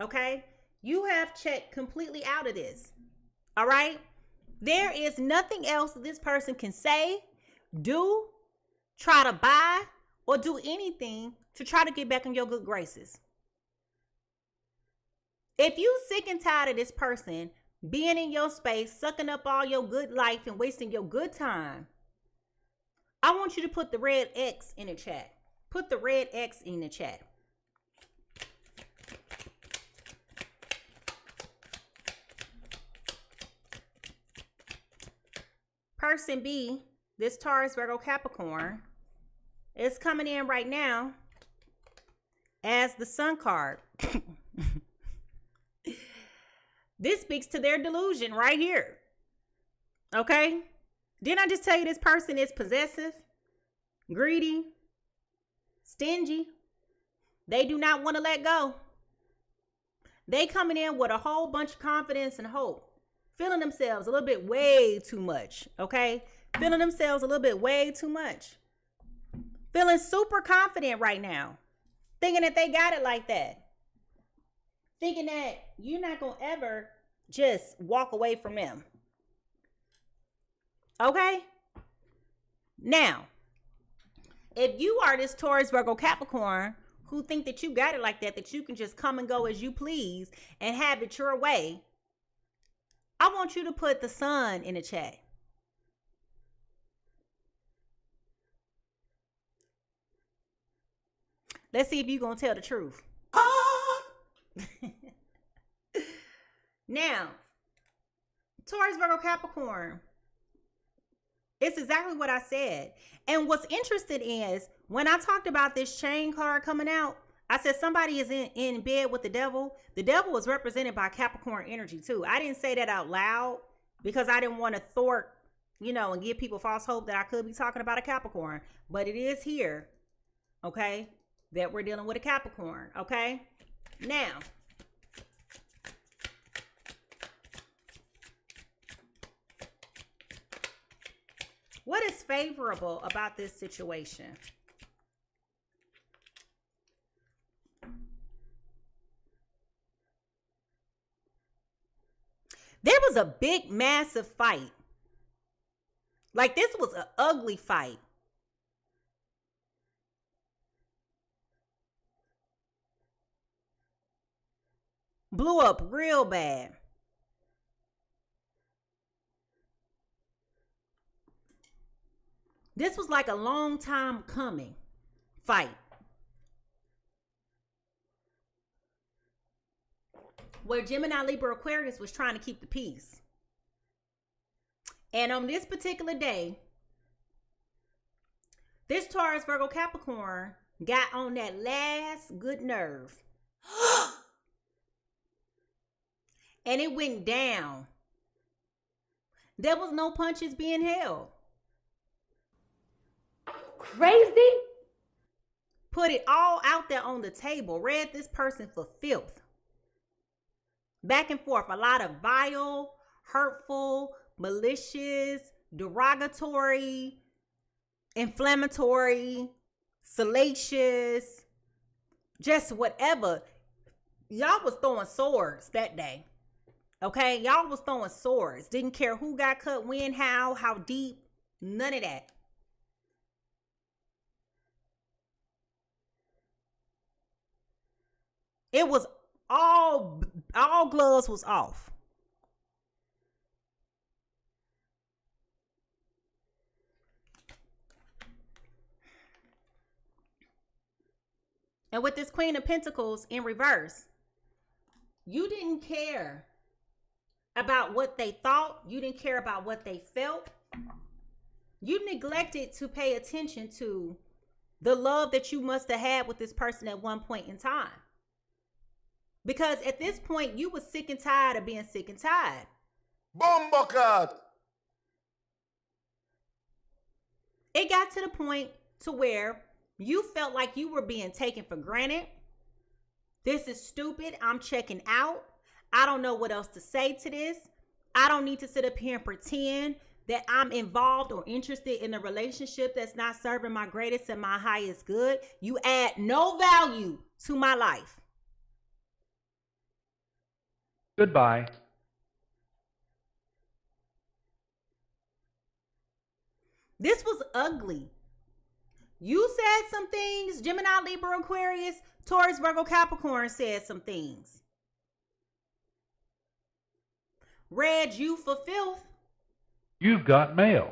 Okay, you have checked completely out of this. All right, There is nothing else this person can say, do, try to buy, or do anything to try to get back in your good graces. If you sick and tired of this person being in your space, sucking up all your good life and wasting your good time, I want you to put the red X in the chat. Put the red X in the chat. Person B, this Taurus, Virgo, Capricorn, is coming in right now as the Sun card. This speaks to their delusion right here. Okay? Didn't I just tell you this person is possessive, greedy, stingy? They do not want to let go. They coming in with a whole bunch of confidence and hope. Feeling themselves a little bit way too much. Okay? Feeling themselves a little bit way too much. Feeling super confident right now. Thinking that they got it like that. Thinking that you're not going to ever just walk away from them. Okay? Now, if you are this Taurus, Virgo, Capricorn who think that you got it like that you can just come and go as you please and have it your way, I want you to put the Sun in the chat. Let's see if you're going to tell the truth. Now, Taurus, Virgo, Capricorn, it's exactly what I said. And what's interesting is when I talked about this chain card coming out, I said somebody is in bed with the devil. The devil was represented by Capricorn energy too. I didn't say that out loud because I didn't want to thwart, and give people false hope that I could be talking about a Capricorn. But it is here, okay, that we're dealing with a Capricorn, okay? Now, what is favorable about this situation? There was a big, massive fight. Like, this was an ugly fight. Blew up real bad. This was like a long time coming fight. Where Gemini, Libra, Aquarius was trying to keep the peace. And on this particular day, this Taurus, Virgo, Capricorn got on that last good nerve. And it went down. There was no punches being held. Crazy? Put it all out there on the table. Read this person for filth. Back and forth. A lot of vile, hurtful, malicious, derogatory, inflammatory, salacious, just whatever. Y'all was throwing swords that day. Okay? Y'all was throwing swords. Didn't care who got cut, when, how deep. None of that. It was all gloves was off. And with this Queen of Pentacles in reverse, you didn't care about what they thought. You didn't care about what they felt. You neglected to pay attention to the love that you must have had with this person at one point in time. Because at this point, you were sick and tired of being sick and tired. Bombakat! It got to the point to where you felt like you were being taken for granted. This is stupid. I'm checking out. I don't know what else to say to this. I don't need to sit up here and pretend that I'm involved or interested in a relationship that's not serving my greatest and my highest good. You add no value to my life. Goodbye. This was ugly. You said some things. Gemini, Libra, Aquarius, Taurus, Virgo, Capricorn said some things. Read you for filth. You've got mail.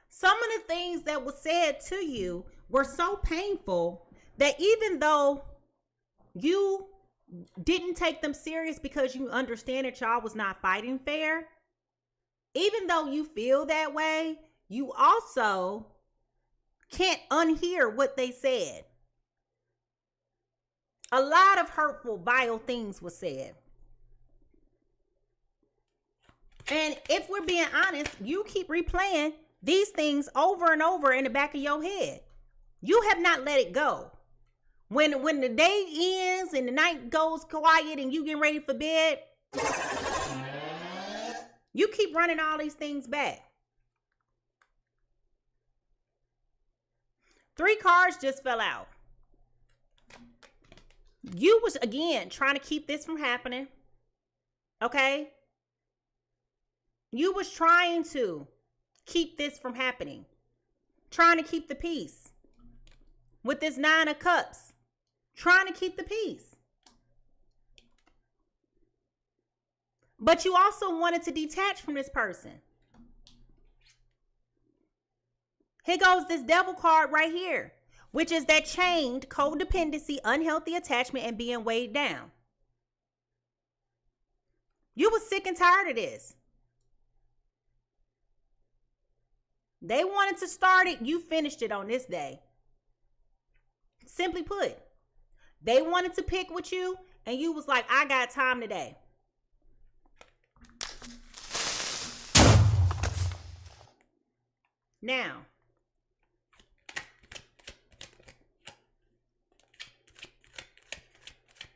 Some of the things that were said to you were so painful that even though you didn't take them serious because you understand that y'all was not fighting fair, even though you feel that way, you also can't unhear what they said. A lot of hurtful, vile things were said. And if we're being honest, you keep replaying these things over and over in the back of your head. You have not let it go. When the day ends and the night goes quiet and you get ready for bed, you keep running all these things back. 3 cards just fell out. You was, again, trying to keep this from happening. Okay? You was trying to keep this from happening. Trying to keep the peace. With this 9 of Cups. Trying to keep the peace. But you also wanted to detach from this person. Here goes this Devil card right here, which is that chained codependency, unhealthy attachment, and being weighed down. You were sick and tired of this. They wanted to start it. You finished it on this day. Simply put, they wanted to pick with you, and you was like, I got time today. Now,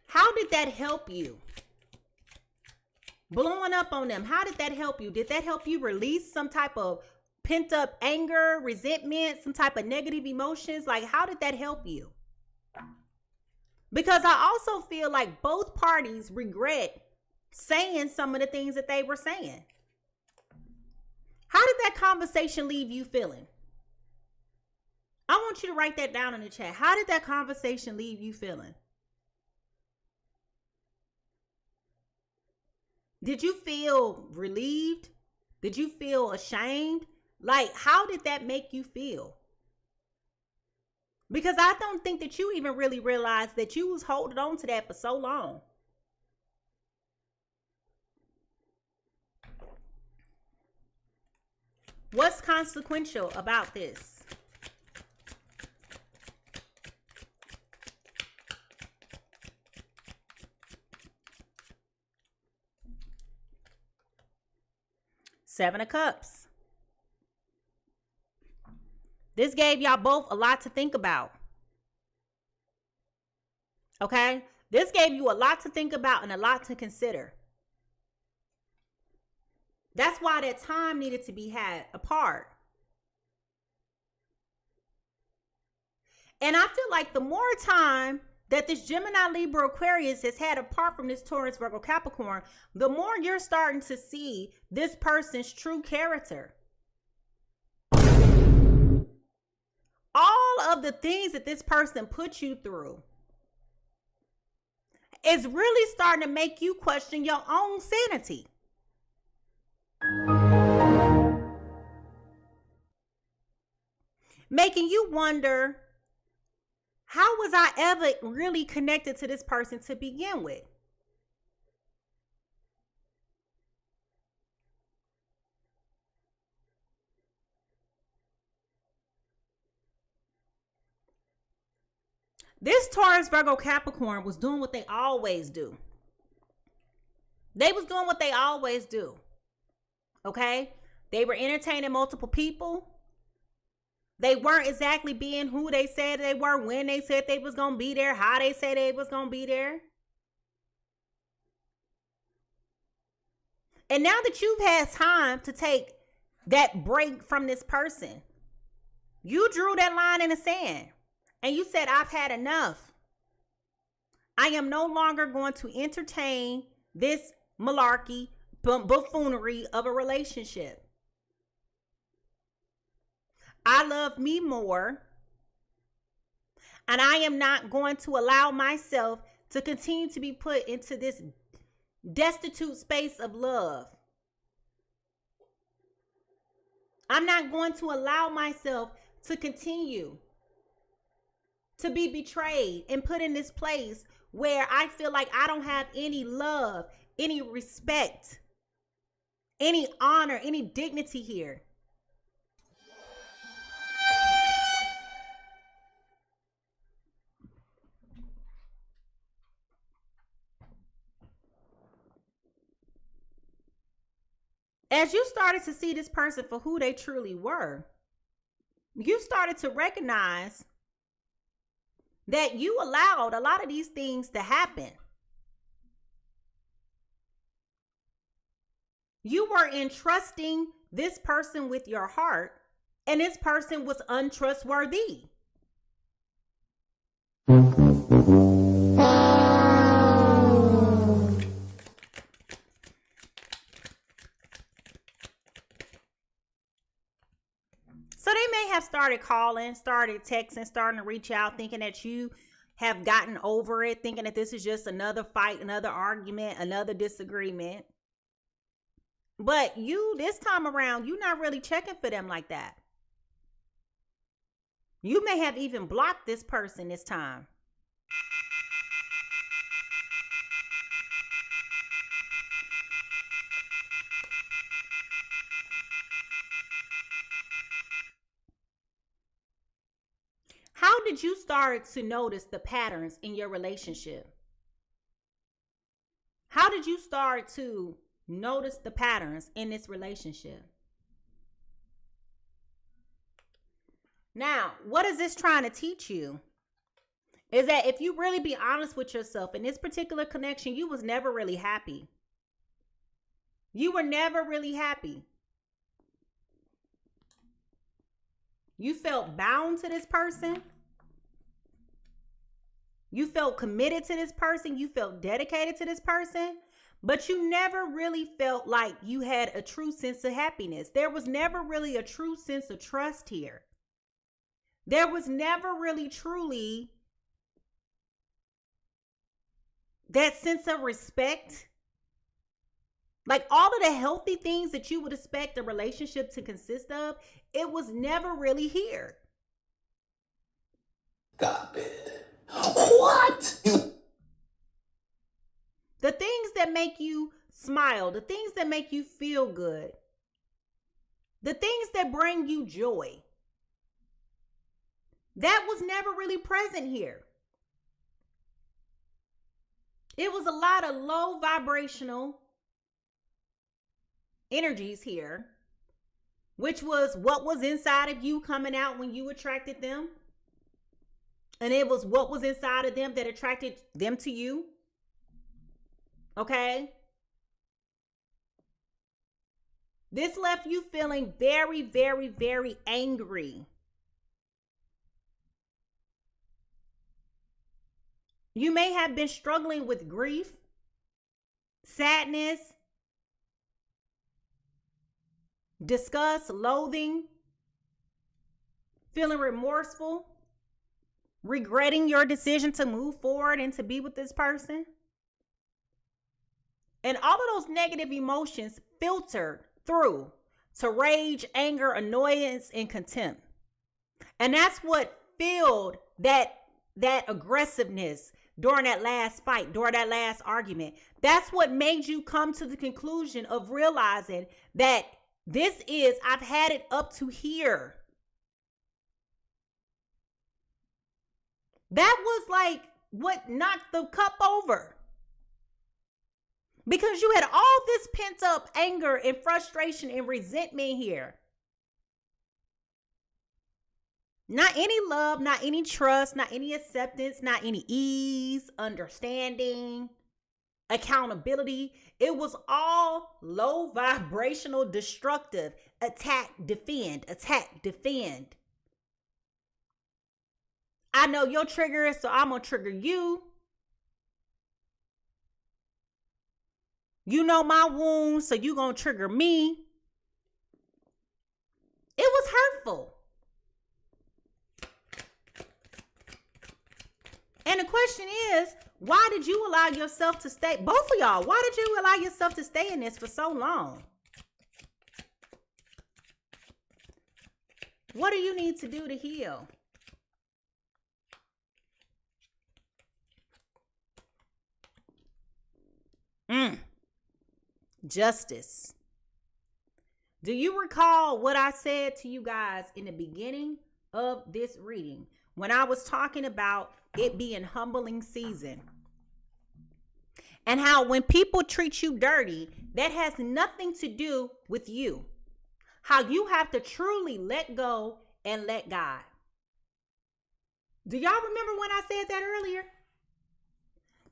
how did that help you? Blowing up on them, how did that help you? Did that help you release some type of pent up anger, resentment, some type of negative emotions? Like, how did that help you? Because I also feel like both parties regret saying some of the things that they were saying. How did that conversation leave you feeling? I want you to write that down in the chat. How did that conversation leave you feeling? Did you feel relieved? Did you feel ashamed? Like, how did that make you feel? Because I don't think that you even really realized that you was holding on to that for so long. What's consequential about this? Seven of Cups. This gave y'all both a lot to think about. Okay? This gave you a lot to think about and a lot to consider. That's why that time needed to be had apart. And I feel like the more time that this Gemini, Libra, Aquarius has had apart from this Taurus, Virgo, Capricorn, the more you're starting to see this person's true character. All of the things that this person put you through is really starting to make you question your own sanity. Making you wonder, how was I ever really connected to this person to begin with? This Taurus, Virgo, Capricorn was doing what they always do. They was doing what they always do. Okay? They were entertaining multiple people. They weren't exactly being who they said they were, when they said they was going to be there, how they said they was going to be there. And now that you've had time to take that break from this person, you drew that line in the sand and you said, I've had enough. I am no longer going to entertain this malarkey, buffoonery of a relationship. I love me more. And I am not going to allow myself to continue to be put into this destitute space of love. I'm not going to allow myself to continue to be betrayed and put in this place where I feel like I don't have any love, any respect, any honor, any dignity here. As you started to see this person for who they truly were, you started to recognize that you allowed a lot of these things to happen. You were entrusting this person with your heart, and this person was untrustworthy. So they may have started calling, started texting, starting to reach out, thinking that you have gotten over it, thinking that this is just another fight, another argument, another disagreement. But you, this time around, you're not really checking for them like that. You may have even blocked this person this time. How did you start to notice the patterns in your relationship? How did you start to notice the patterns in this relationship? Now, what is this trying to teach you? Is that if you really be honest with yourself, in this particular connection, you was never really happy. You were never really happy. You felt bound to this person. You felt committed to this person. You felt dedicated to this person. But you never really felt like you had a true sense of happiness. There was never really a true sense of trust here. There was never really truly that sense of respect. Like all of the healthy things that you would expect a relationship to consist of, it was never really here. Stop it. What? The things that make you smile, the things that make you feel good, the things that bring you joy, that was never really present here. It was a lot of low vibrational energies here, which was what was inside of you coming out when you attracted them. And it was what was inside of them that attracted them to you. Okay? This left you feeling very, very, very angry. You may have been struggling with grief, sadness, disgust, loathing, feeling remorseful, regretting your decision to move forward and to be with this person. And all of those negative emotions filtered through to rage, anger, annoyance, and contempt. And that's what filled that aggressiveness during that last fight, during that last argument. That's what made you come to the conclusion of realizing that I've had it up to here. That was like what knocked the cup over. Because you had all this pent up anger and frustration and resentment here. Not any love, not any trust, not any acceptance, not any ease, understanding, accountability. It was all low vibrational, destructive. Attack, defend, attack, defend. I know your trigger, so I'm going to trigger you. You know my wounds, so you going to trigger me. It was hurtful. question is, why did you allow yourself to stay, both of y'all, why did you allow yourself to stay in this for so long? What do you need to do to heal? Justice. Do you recall what I said to you guys in the beginning of this reading when I was talking about it being humbling season? And how when people treat you dirty, that has nothing to do with you. How you have to truly let go and let God. Do y'all remember when I said that earlier?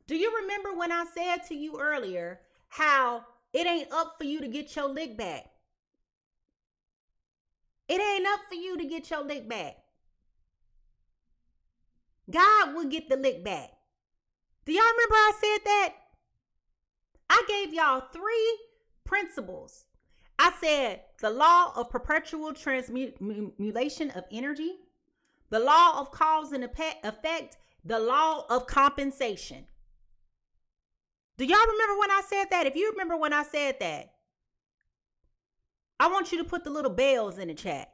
Do you remember when I said to you earlier how it ain't up for you to get your lick back? It ain't up for you to get your lick back. God will get the lick back. Do y'all remember I said that? I gave y'all 3 principles. I said the law of perpetual transmutation of energy, the law of cause and effect, the law of compensation. Do y'all remember when I said that? If you remember when I said that, I want you to put the little bells in the chat.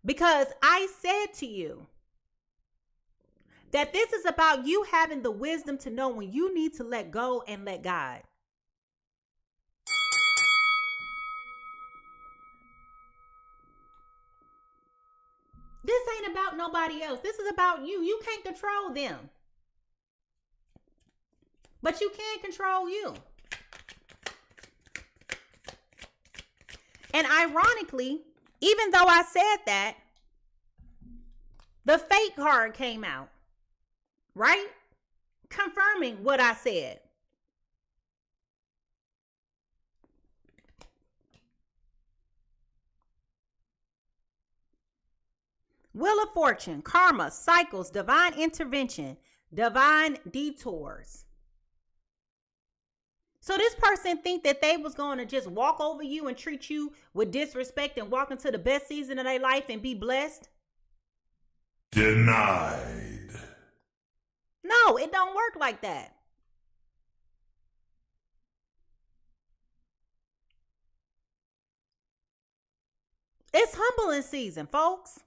Because I said to you that this is about you having the wisdom to know when you need to let go and let God. This ain't about nobody else. This is about you. You can't control them. But you can control you. And ironically, even though I said that, the fate card came out, right? Confirming what I said. Wheel of Fortune, karma, cycles, divine intervention, divine detours. So this person think that they was going to just walk over you and treat you with disrespect and walk into the best season of their life and be blessed? Denied. No, it don't work like that. It's humbling season, folks.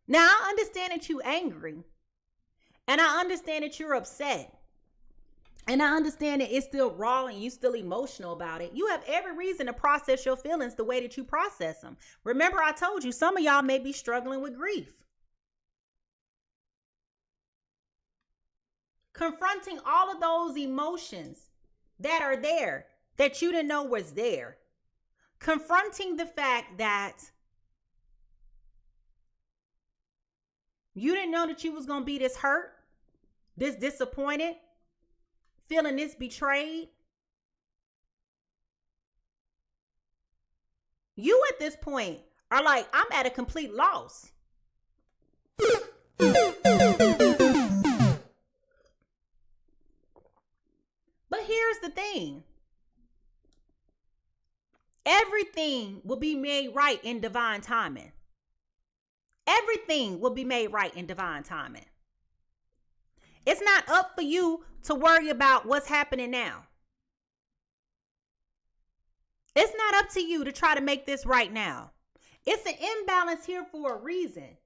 Now, I understand that you're angry. And I understand that you're upset. And I understand that it's still raw and you still emotional about it. You have every reason to process your feelings the way that you process them. Remember, I told you some of y'all may be struggling with grief. Confronting all of those emotions that are there that you didn't know was there. Confronting the fact that you didn't know that you was going to be this hurt, this disappointed, feeling this betrayed. You at this point are like, I'm at a complete loss. But here's the thing. Everything will be made right in divine timing. Everything will be made right in divine timing. It's not up for you to worry about what's happening now. It's not up to you to try to make this right now. It's an imbalance here for a reason.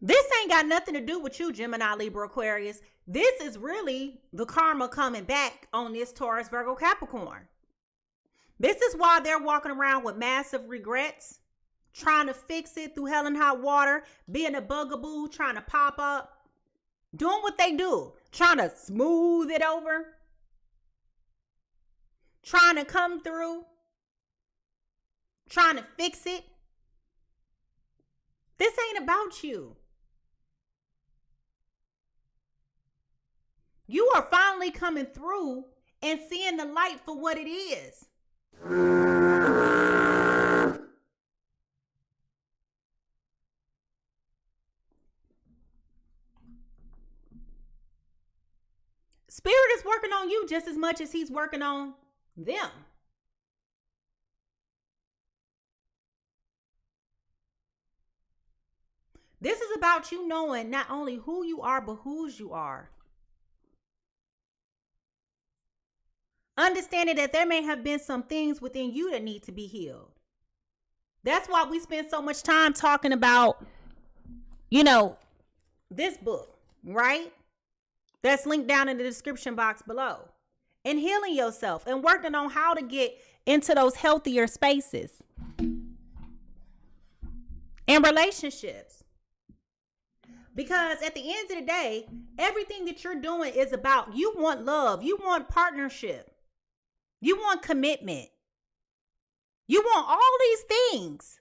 This ain't got nothing to do with you, Gemini, Libra, Aquarius. This is really the karma coming back on this Taurus, Virgo, Capricorn. This is why they're walking around with massive regrets, trying to fix it through hell and hot water, being a bugaboo, trying to pop up, doing what they do, trying to smooth it over, trying to come through, trying to fix it. This ain't about you. You are finally coming through and seeing the light for what it is. working on you just as much as he's working on them. This is about you knowing not only who you are, but whose you are. Understanding that there may have been some things within you that need to be healed. That's why we spend so much time talking about, this book, right? That's linked down in the description box below. And healing yourself and working on how to get into those healthier spaces and relationships. Because at the end of the day, everything that you're doing is about, you want love, you want partnership, you want commitment, you want all these things.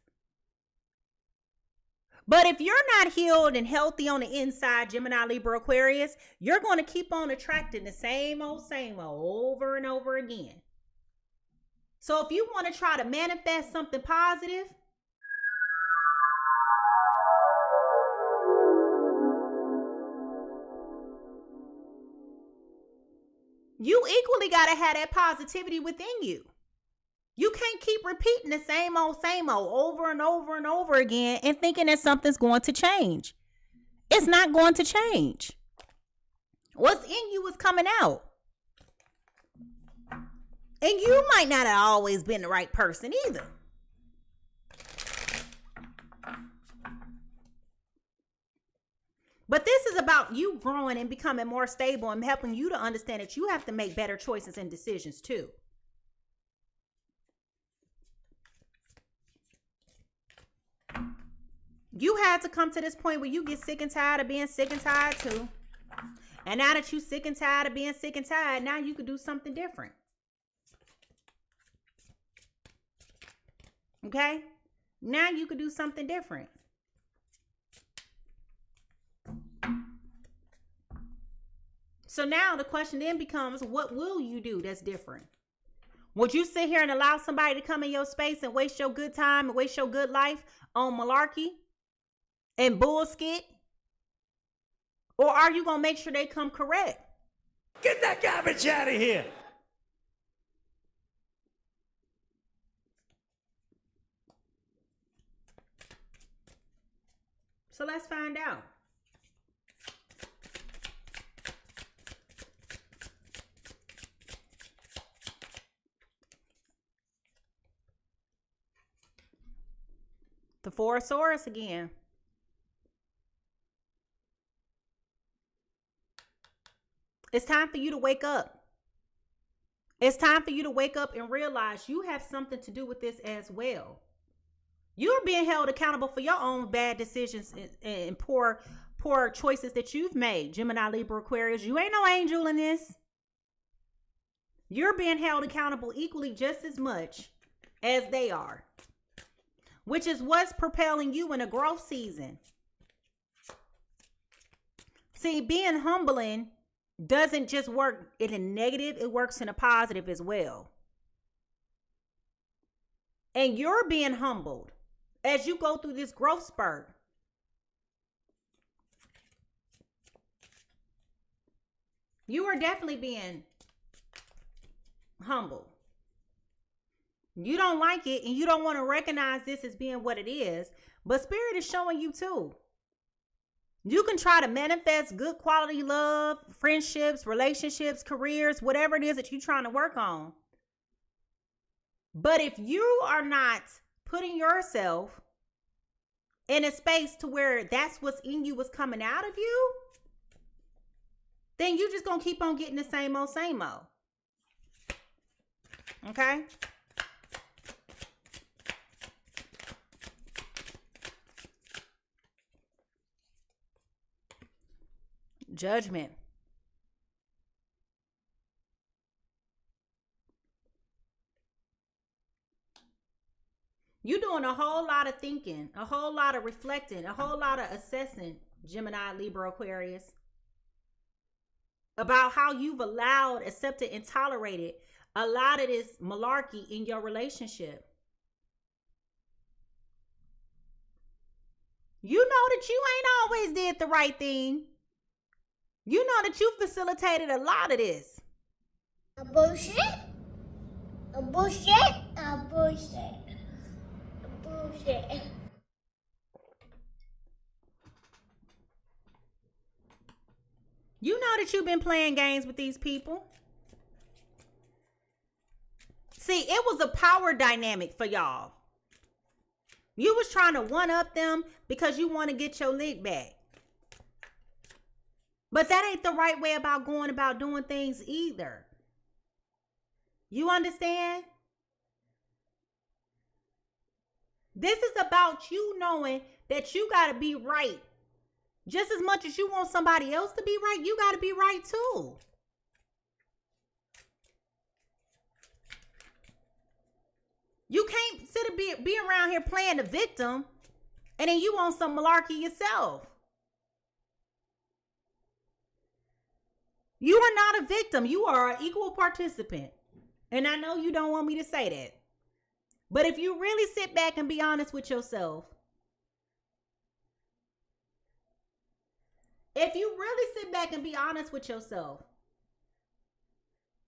But if you're not healed and healthy on the inside, Gemini, Libra, Aquarius, you're going to keep on attracting the same old over and over again. So if you want to try to manifest something positive, you equally got to have that positivity within you. You can't keep repeating the same old over and over and over again and thinking that something's going to change. It's not going to change. What's in you is coming out. And you might not have always been the right person either. But this is about you growing and becoming more stable and helping you to understand that you have to make better choices and decisions too. You had to come to this point where you get sick and tired of being sick and tired too. And now that you're sick and tired of being sick and tired, now you could do something different. Okay? Now you could do something different. So now the question then becomes, what will you do that's different? Would you sit here and allow somebody to come in your space and waste your good time and waste your good life on malarkey and bullshit? Or are you going to make sure they come correct? Get that garbage out of here! So let's find out. The Four of Swords again. It's time for you to wake up. It's time for you to wake up and realize you have something to do with this as well. You're being held accountable for your own bad decisions and poor choices that you've made. Gemini, Libra, Aquarius, you ain't no angel in this. You're being held accountable equally just as much as they are, which is what's propelling you in a growth season. See, being humbling doesn't just work in a negative, it works in a positive as well. And you're being humbled as you go through this growth spurt. You are definitely being humbled. You don't like it and you don't want to recognize this as being what it is, but Spirit is showing you too. You can try to manifest good quality love, friendships, relationships, careers, whatever it is that you're trying to work on. But if you are not putting yourself in a space to where that's what's in you, what's coming out of you, then you're just going to keep on getting the same old. Okay? Judgment. You're doing a whole lot of thinking, a whole lot of reflecting, a whole lot of assessing, Gemini, Libra, Aquarius, about how you've allowed, accepted, and tolerated a lot of this malarkey in your relationship. You know that you ain't always did the right thing. You know that you facilitated a lot of this. A bullshit? A bullshit? A bullshit. A bullshit. You know that you've been playing games with these people. See, it was a power dynamic for y'all. You was trying to one-up them because you want to get your lick back. But that ain't the right way about going about doing things either. You understand? This is about you knowing that you got to be right. Just as much as you want somebody else to be right, you got to be right too. You can't sit and be around here playing the victim and then you want some malarkey yourself. You are not a victim. You are an equal participant. And I know you don't want me to say that. But if you really sit back and be honest with yourself,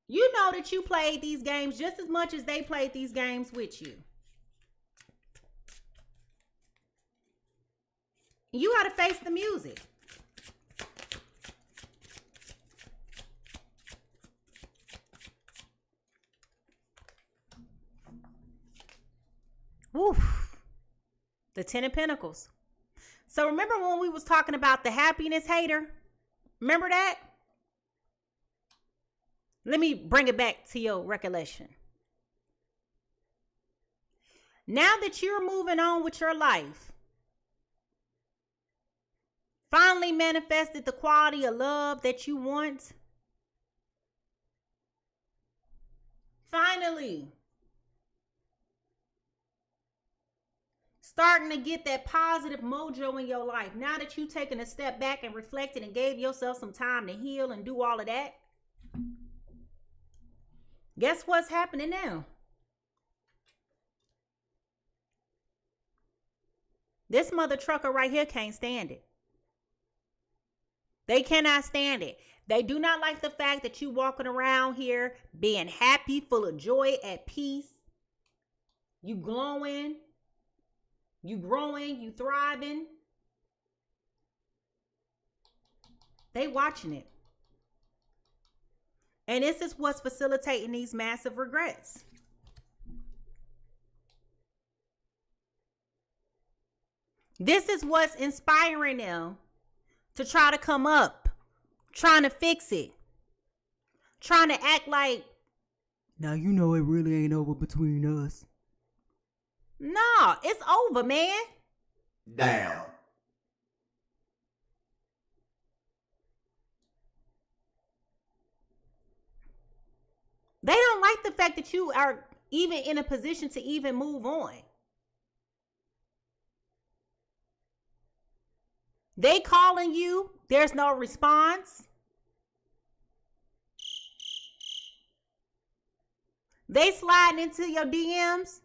you know that you played these games just as much as they played these games with you. You got to face the music. Oof. The 10 of Pentacles. So remember when we was talking about the happiness hater? Remember that? Let me bring it back to your recollection. Now that you're moving on with your life, finally manifested the quality of love that you want, finally starting to get that positive mojo in your life. Now that you've taken a step back and reflected and gave yourself some time to heal and do all of that, guess what's happening now? This mother trucker right here can't stand it. They cannot stand it. They do not like the fact that you walking around here being happy, full of joy, at peace. You glowing. You growing. You thriving. They watching it. And this is what's facilitating these massive regrets. This is what's inspiring them to try to come up, trying to fix it, trying to act like, now you know it really ain't over between us. No, it's over, man. Damn. They don't like the fact that you are even in a position to even move on. They calling you, there's no response. They sliding into your DMs,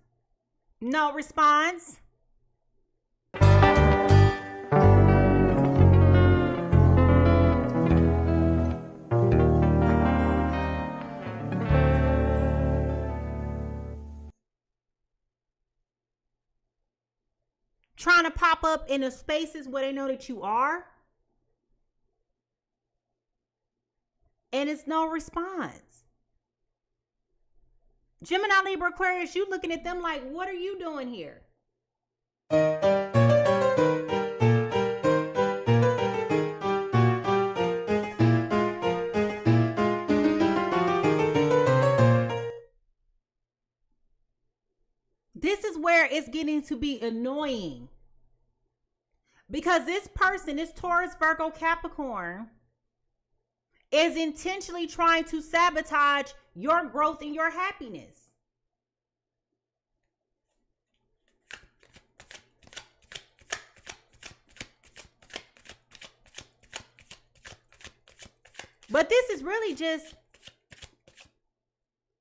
no response. Trying to pop up in the spaces where they know that you are. And it's no response. Gemini, Libra, Aquarius, you looking at them like, what are you doing here? This is where it's getting to be annoying. Because this person, this Taurus, Virgo, Capricorn, is intentionally trying to sabotage your growth and your happiness. But this is really just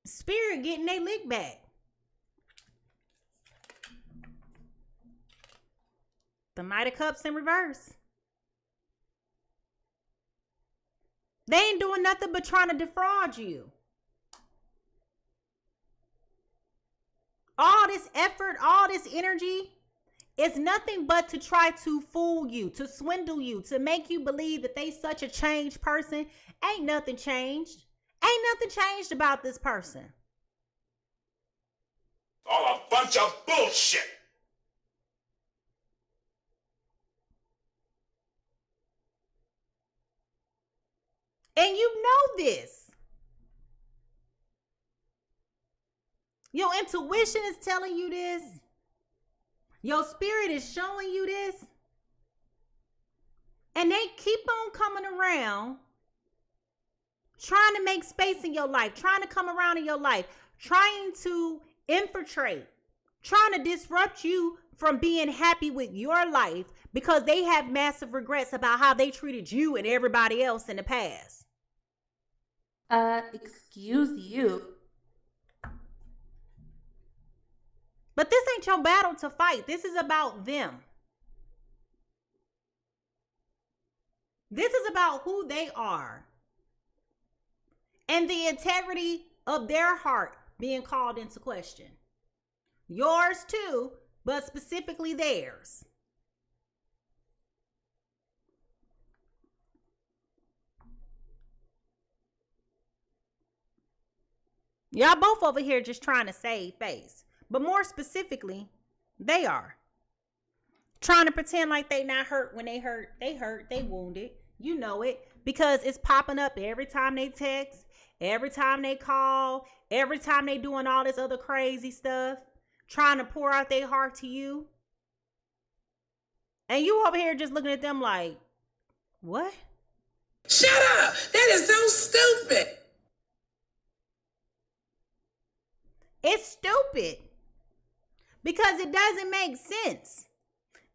spirit getting their lick back. The Knight of Cups in reverse. They ain't doing nothing but trying to defraud you. this effort, all this energy is nothing but to try to fool you, to swindle you, to make you believe that they such a changed person. Ain't nothing changed. Ain't nothing changed about this person. All a bunch of bullshit. And you know this. Your intuition is telling you this. Your spirit is showing you this. And they keep on coming around, trying to make space in your life, trying to come around in your life, trying to infiltrate, trying to disrupt you from being happy with your life because they have massive regrets about how they treated you and everybody else in the past. Excuse you. But this ain't your battle to fight. This is about them. This is about who they are and the integrity of their heart being called into question. Yours too, but specifically theirs. Y'all both over here just trying to save face. But more specifically, they are. Trying to pretend like they not hurt when they hurt. They hurt, they wounded. You know it. Because it's popping up every time they text, every time they call, every time they doing all this other crazy stuff. Trying to pour out their heart to you. And you over here just looking at them like, what? Shut up! That is so stupid. It's stupid. Because it doesn't make sense.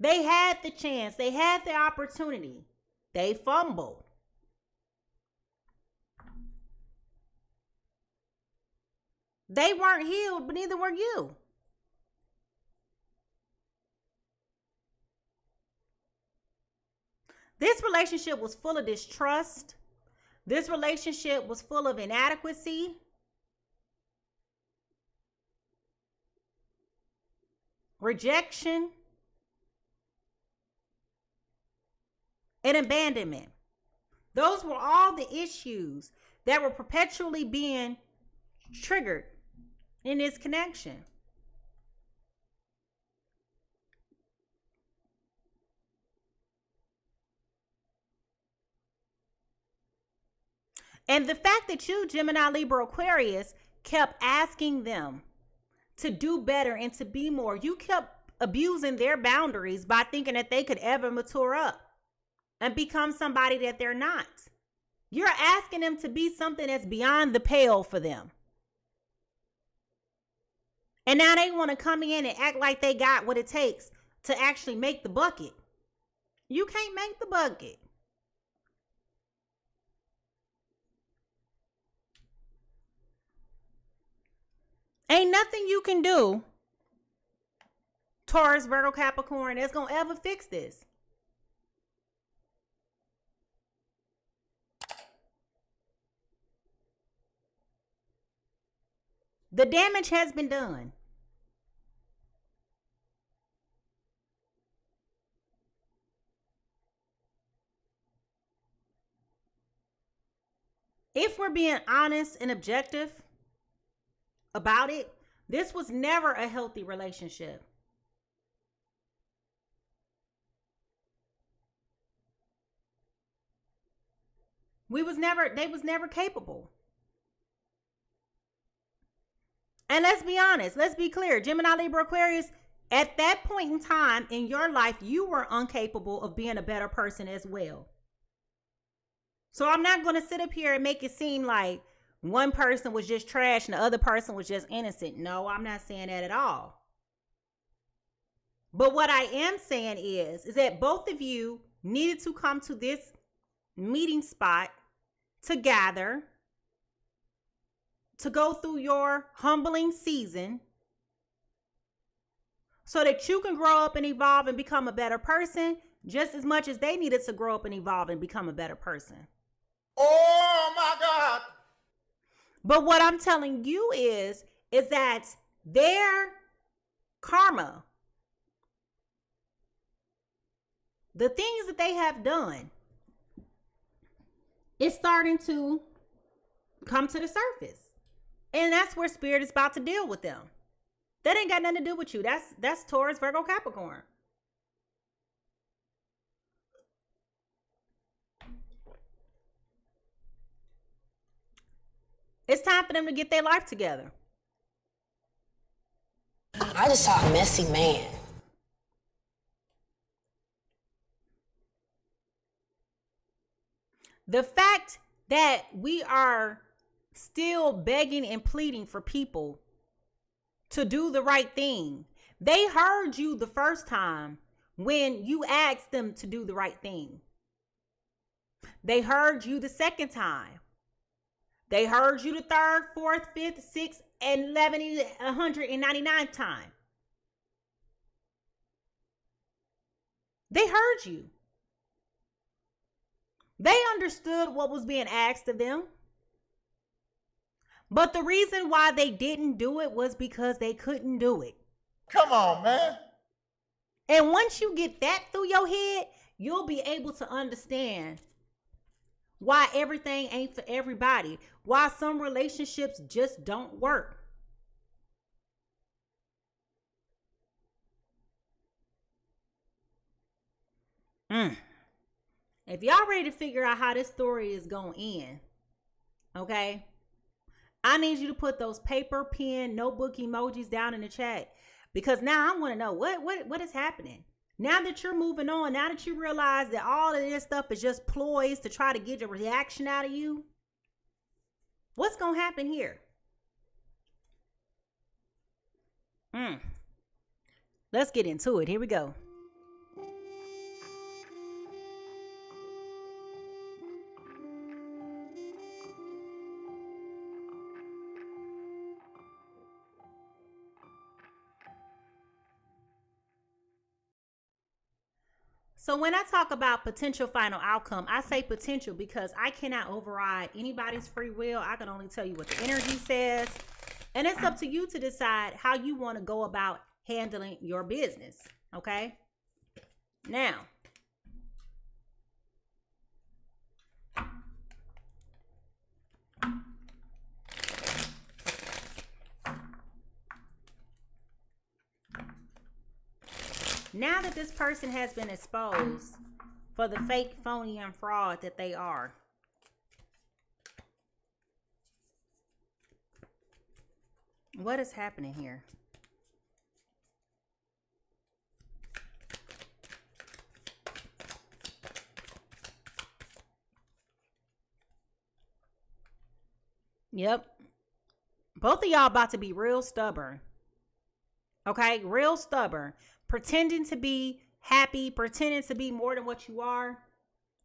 They had the chance. They had the opportunity. They fumbled. They weren't healed, but neither were you. This relationship was full of distrust. This relationship was full of inadequacy. Rejection. And abandonment. Those were all the issues that were perpetually being triggered in this connection. And the fact that you, Gemini, Libra, Aquarius, kept asking them to do better and to be more, you kept abusing their boundaries by thinking that they could ever mature up and become somebody that they're not. You're asking them to be something that's beyond the pale for them. And now they want to come in and act like they got what it takes to actually make the bucket. You can't make the bucket. Ain't nothing you can do, Taurus, Virgo, Capricorn, that's going to ever fix this. The damage has been done. If we're being honest and objective about it, this was never a healthy relationship. They was never capable. And let's be honest, let's be clear. Gemini, Libra, Aquarius, at that point in time in your life, you were incapable of being a better person as well. So I'm not going to sit up here and make it seem like one person was just trash and the other person was just innocent. No, I'm not saying that at all. But what I am saying is that both of you needed to come to this meeting spot together to go through your humbling season so that you can grow up and evolve and become a better person just as much as they needed to grow up and evolve and become a better person. Oh my God. But what I'm telling you is that their karma. The things that they have done is starting to come to the surface. And that's where Spirit is about to deal with them. That ain't got nothing to do with you. That's Taurus, Virgo, Capricorn. It's time for them to get their life together. I just saw a messy man. The fact that we are still begging and pleading for people to do the right thing. They heard you the first time when you asked them to do the right thing. They heard you the second time. They heard you the third, fourth, fifth, sixth, and 199th time. They heard you. They understood what was being asked of them. But the reason why they didn't do it was because they couldn't do it. Come on, man. And once you get that through your head, you'll be able to understand why everything ain't for everybody. Why some relationships just don't work. If y'all ready to figure out how this story is going to end, okay? I need you to put those paper, pen, notebook emojis down in the chat, because now I want to know what is happening. Now that you're moving on, now that you realize that all of this stuff is just ploys to try to get a reaction out of you, what's going to happen here? Let's get into it. Here we go. So when I talk about potential final outcome, I say potential because I cannot override anybody's free will. I can only tell you what the energy says. And it's up to you to decide how you want to go about handling your business. Okay? Now, now that this person has been exposed for the fake, phony, and fraud that they are, what is happening here? Yep. Both of y'all about to be real stubborn. Okay? Real stubborn. Pretending to be happy, pretending to be more than what you are,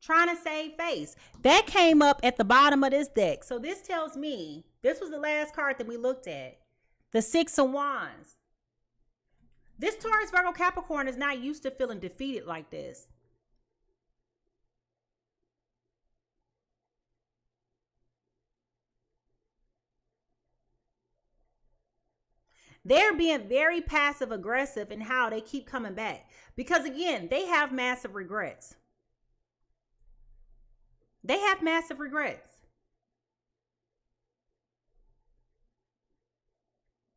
trying to save face. That came up at the bottom of this deck. So this tells me, this was the last card that we looked at. The Six of Wands. This Taurus, Virgo, Capricorn is not used to feeling defeated like this. They're being very passive aggressive in how they keep coming back. Because again, they have massive regrets. They have massive regrets.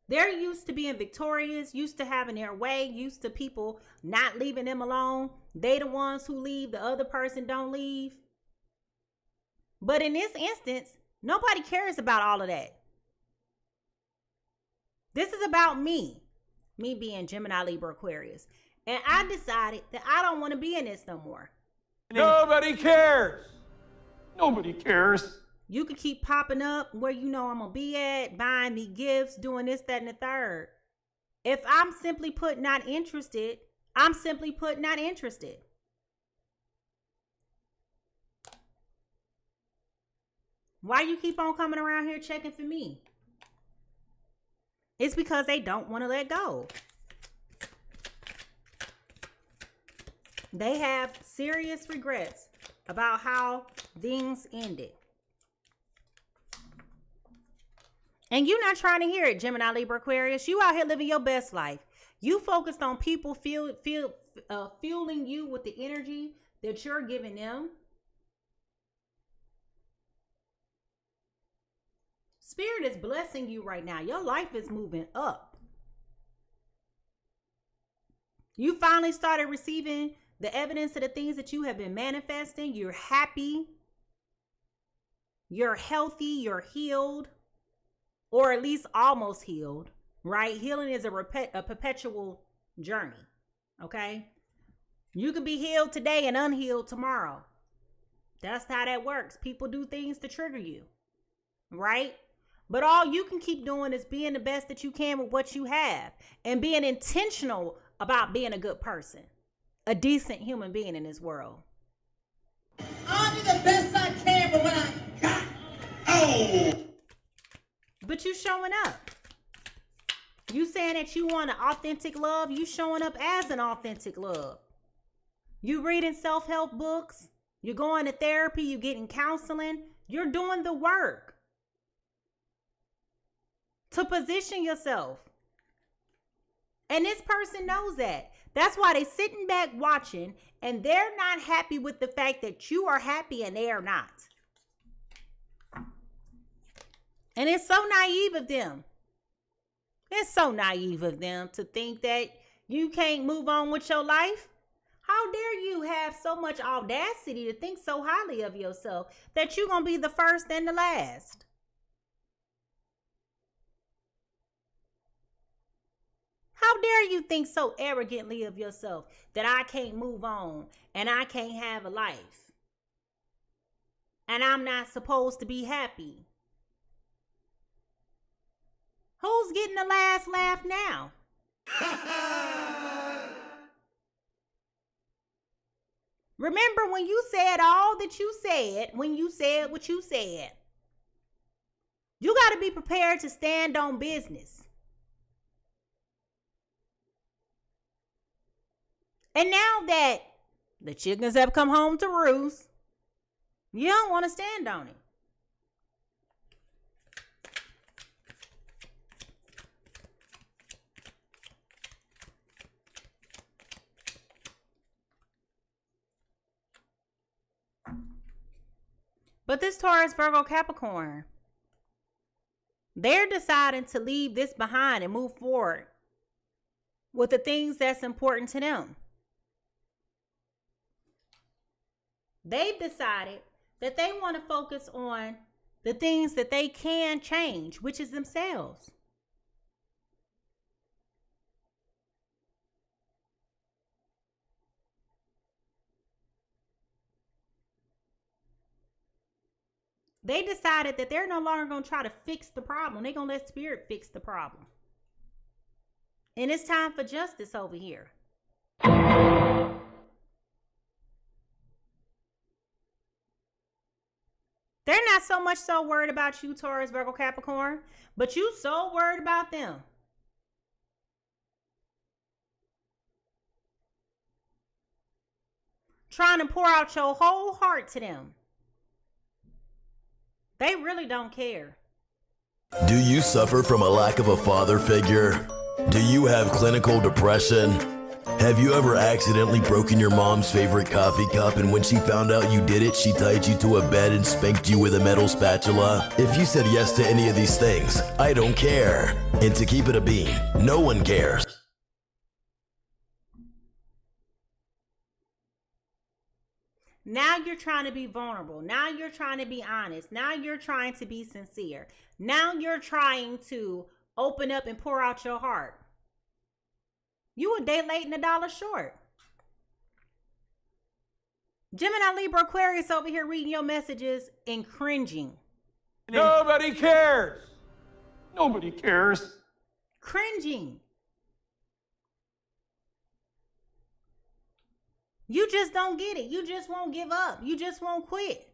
They're used to being victorious, used to having their way, used to people not leaving them alone. They the ones who leave, the other person don't leave. But in this instance, nobody cares about all of that. This is about me being Gemini, Libra, Aquarius. And I decided that I don't want to be in this no more. Nobody cares. Nobody cares. You could keep popping up where you know I'm going to be at, buying me gifts, doing this, that, and the third. If I'm simply put not interested, I'm simply put not interested. Why you keep on coming around here checking for me? It's because they don't want to let go. They have serious regrets about how things ended. And you're not trying to hear it, Gemini, Libra, Aquarius. You out here living your best life. You focused on people fueling you with the energy that you're giving them. Spirit is blessing you right now. Your life is moving up. You finally started receiving the evidence of the things that you have been manifesting. You're happy. You're healthy. You're healed. Or at least almost healed, right? Healing is a perpetual journey, okay? You can be healed today and unhealed tomorrow. That's how that works. People do things to trigger you, right? But all you can keep doing is being the best that you can with what you have and being intentional about being a good person, a decent human being in this world. I'll do the best I can, but when I got, oh. But you showing up. You saying that you want an authentic love. You showing up as an authentic love. You reading self-help books. You're going to therapy. You're getting counseling. You're doing the work to position yourself. And this person knows that. That's why they're sitting back watching, and they're not happy with the fact that you are happy and they are not. And it's so naive of them. It's so naive of them to think that you can't move on with your life. How dare you have so much audacity to think so highly of yourself that you're going to be the first and the last? How dare you think so arrogantly of yourself that I can't move on and I can't have a life and I'm not supposed to be happy? Who's getting the last laugh now? Remember when you said all that you said, when you said what you said. You got to be prepared to stand on business. And now that the chickens have come home to roost, you don't want to stand on it. But this Taurus, Virgo, Capricorn, they're deciding to leave this behind and move forward with the things that's important to them. They've decided that they want to focus on the things that they can change, which is themselves. They decided that they're no longer going to try to fix the problem. They're going to let spirit fix the problem. And it's time for justice over here. They're not so much so worried about you, Taurus, Virgo, Capricorn, but you so worried about them. Trying to pour out your whole heart to them. They really don't care. Do you suffer from a lack of a father figure? Do you have clinical depression? Have you ever accidentally broken your mom's favorite coffee cup, and when she found out you did it, she tied you to a bed and spanked you with a metal spatula? If you said yes to any of these things, I don't care. And to keep it a bean, no one cares. Now you're trying to be vulnerable. Now you're trying to be honest. Now you're trying to be sincere. Now you're trying to open up and pour out your heart. You a day late and $1 short. Gemini, Libra, Aquarius over here reading your messages and cringing. Nobody cares. Nobody cares. Cringing. You just don't get it. You just won't give up. You just won't quit.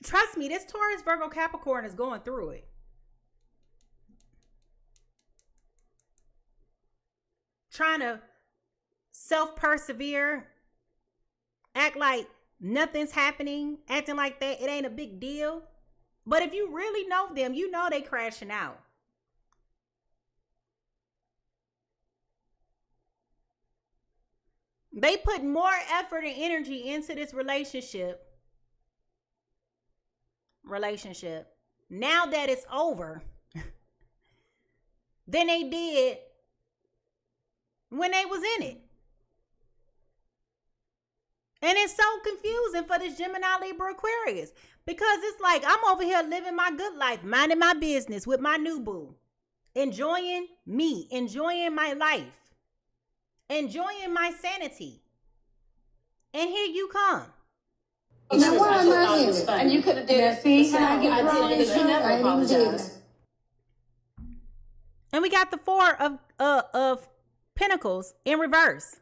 Trust me, this Taurus, Virgo, Capricorn is going through it. Trying to self-persevere, act like nothing's happening, acting like that it ain't a big deal. But if you really know them, you know they crashing out. They put more effort and energy into this relationship now that it's over than they did when they was in it. And it's so confusing for this Gemini, Libra, Aquarius, because it's like I'm over here living my good life, minding my business with my new boo, enjoying me, enjoying my life, enjoying my sanity. And here you come. Now, why am I in it? And you could have did it. See how I get wrong? You never apologized. And we got the Four of Pentacles in reverse,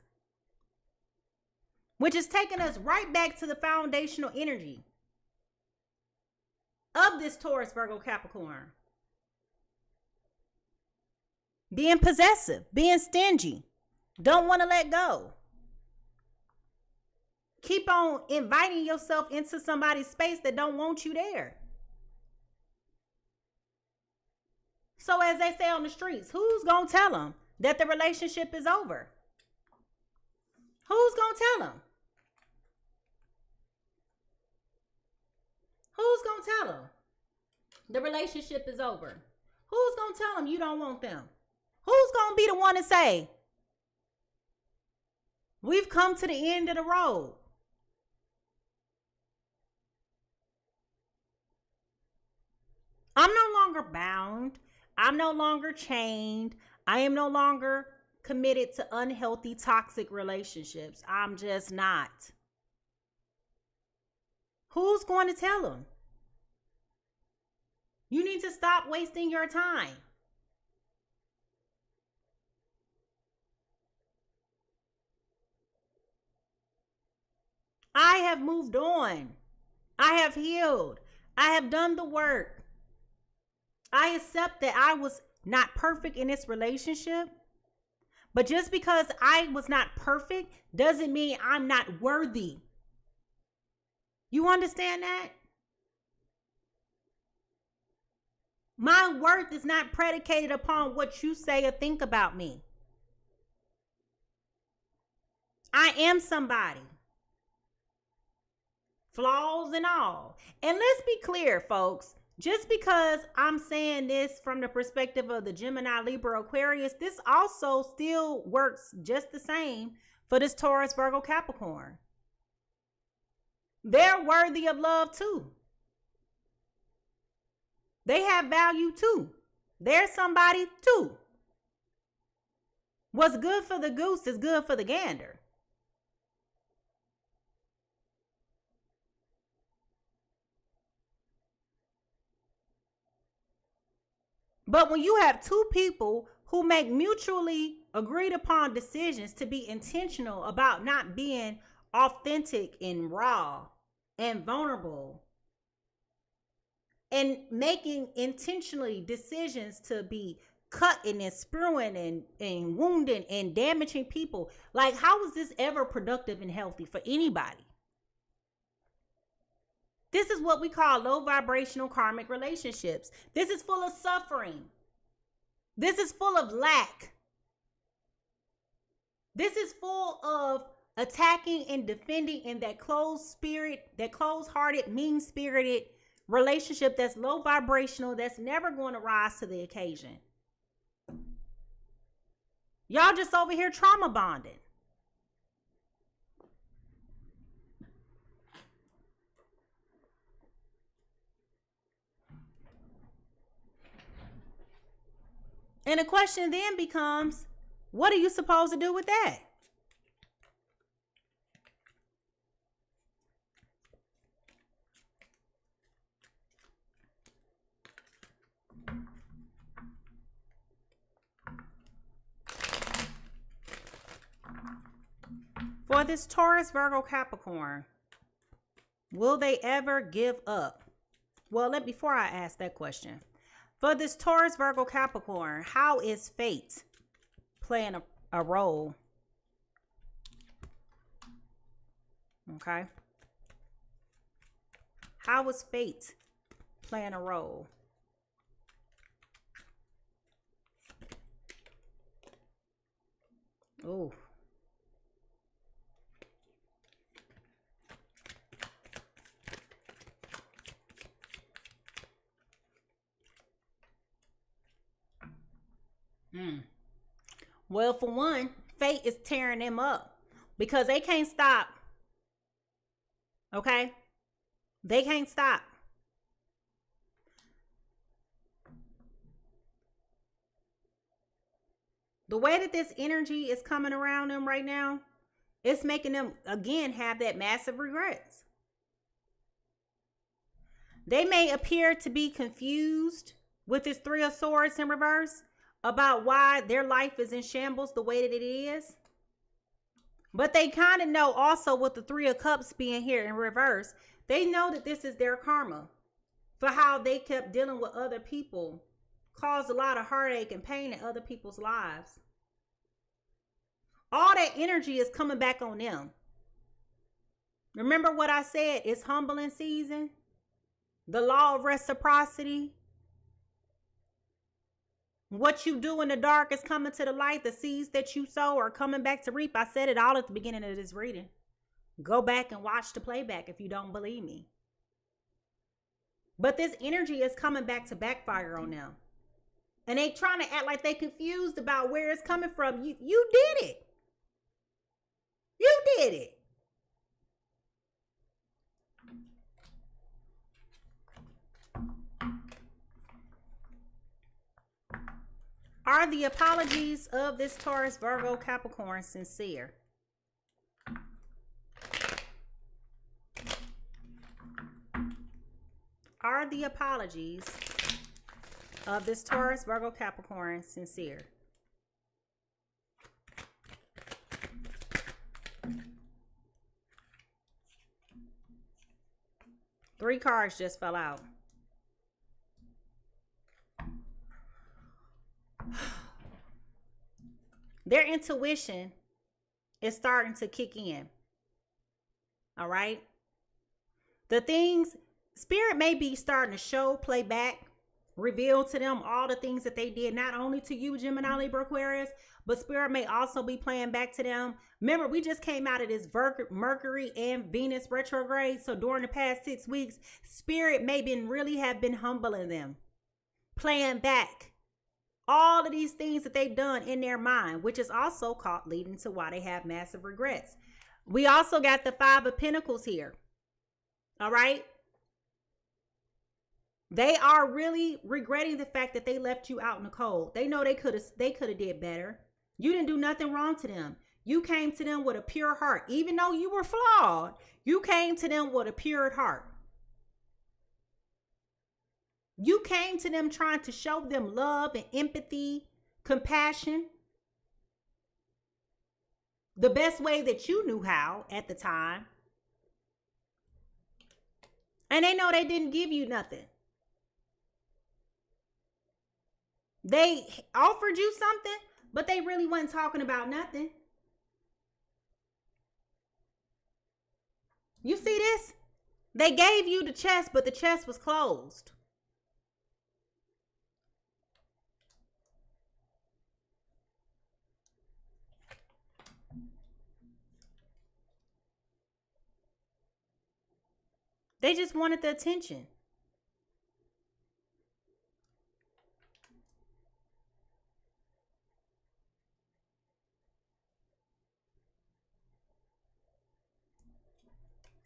which is taking us right back to the foundational energy of this Taurus, Virgo, Capricorn. Being possessive, being stingy, don't want to let go. Keep on inviting yourself into somebody's space that don't want you there. So as they say on the streets, who's going to tell them that the relationship is over? Who's going to tell them? Who's going to tell them the relationship is over? Who's going to tell them you don't want them? Who's going to be the one to say, we've come to the end of the road? I'm no longer bound. I'm no longer chained. I am no longer committed to unhealthy, toxic relationships. I'm just not. Who's going to tell them? You need to stop wasting your time. I have moved on. I have healed. I have done the work. I accept that I was not perfect in this relationship. But just because I was not perfect doesn't mean I'm not worthy. You understand that? My worth is not predicated upon what you say or think about me. I am somebody. Flaws and all. And let's be clear, folks. Just because I'm saying this from the perspective of the Gemini, Libra, Aquarius, this also still works just the same for this Taurus, Virgo, Capricorn. They're worthy of love too. They have value too. They're somebody too. What's good for the goose is good for the gander. But when you have two people who make mutually agreed upon decisions to be intentional about not being authentic and raw and vulnerable, and making intentionally decisions to be cutting and spewing and wounding and damaging people, like how is this ever productive and healthy for anybody? This is what we call low vibrational karmic relationships. This is full of suffering. This is full of lack. This is full of attacking and defending in that closed spirit, that closed-hearted, mean-spirited relationship that's low vibrational, that's never going to rise to the occasion. Y'all just over here trauma bonding. And the question then becomes, what are you supposed to do with that? For this Taurus, Virgo, Capricorn, will they ever give up? Well, before I ask that question, for this Taurus, Virgo, Capricorn, how is fate playing a role? Okay. How is fate playing a role? Oh. Well, for one, fate is tearing them up because they can't stop. Okay? They can't stop. The way that this energy is coming around them right now, it's making them, again, have that massive regrets. They may appear to be confused with this Three of Swords in reverse about why their life is in shambles the way that it is. But they kind of know also with the Three of Cups being here in reverse, they know that this is their karma for how they kept dealing with other people, caused a lot of heartache and pain in other people's lives. All that energy is coming back on them. Remember what I said? It's humbling season. The law of reciprocity. What you do in the dark is coming to the light. The seeds that you sow are coming back to reap. I said it all at the beginning of this reading. Go back and watch the playback if you don't believe me. But this energy is coming back to backfire on them. And they trying to act like they confused about where it's coming from. You did it. You did it. Are the apologies of this Taurus, Virgo, Capricorn sincere? Are the apologies of this Taurus, Virgo, Capricorn sincere? Three cards just fell out. Their intuition is starting to kick in. All right. The things, Spirit may be starting to show, play back, reveal to them all the things that they did, not only to you, Gemini, Libra, Aquarius, but Spirit may also be playing back to them. Remember, we just came out of this Mercury and Venus retrograde. So during the past 6 weeks, Spirit may really have been humbling them, playing back all of these things that they've done in their mind, which is also caught leading to why they have massive regrets. We also got the Five of Pentacles here. All right. They are really regretting the fact that they left you out in the cold. They know they could have did better. You didn't do nothing wrong to them. You came to them with a pure heart. Even though you were flawed, you came to them with a pure heart. You came to them trying to show them love and empathy, compassion, the best way that you knew how at the time. And they know they didn't give you nothing. They offered you something, but they really wasn't talking about nothing. You see this? They gave you the chest, but the chest was closed. They just wanted the attention.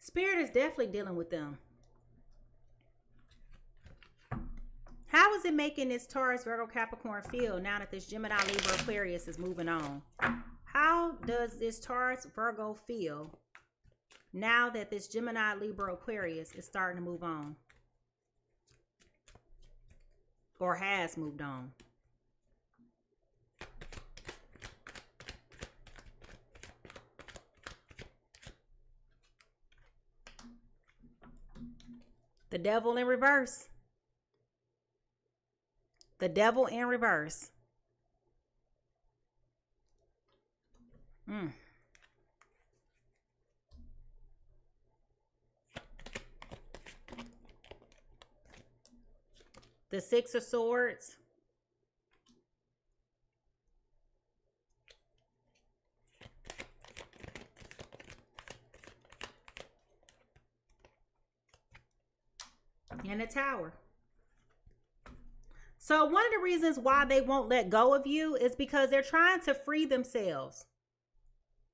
Spirit is definitely dealing with them. How is it making this Taurus, Virgo, Capricorn feel now that this Gemini, Libra, Aquarius is moving on? How does this Taurus, Virgo feel now that this Gemini, Libra, Aquarius is starting to move on? Or has moved on? The Devil in reverse. The Devil in reverse. The Six of Swords. And the Tower. So one of the reasons why they won't let go of you is because they're trying to free themselves.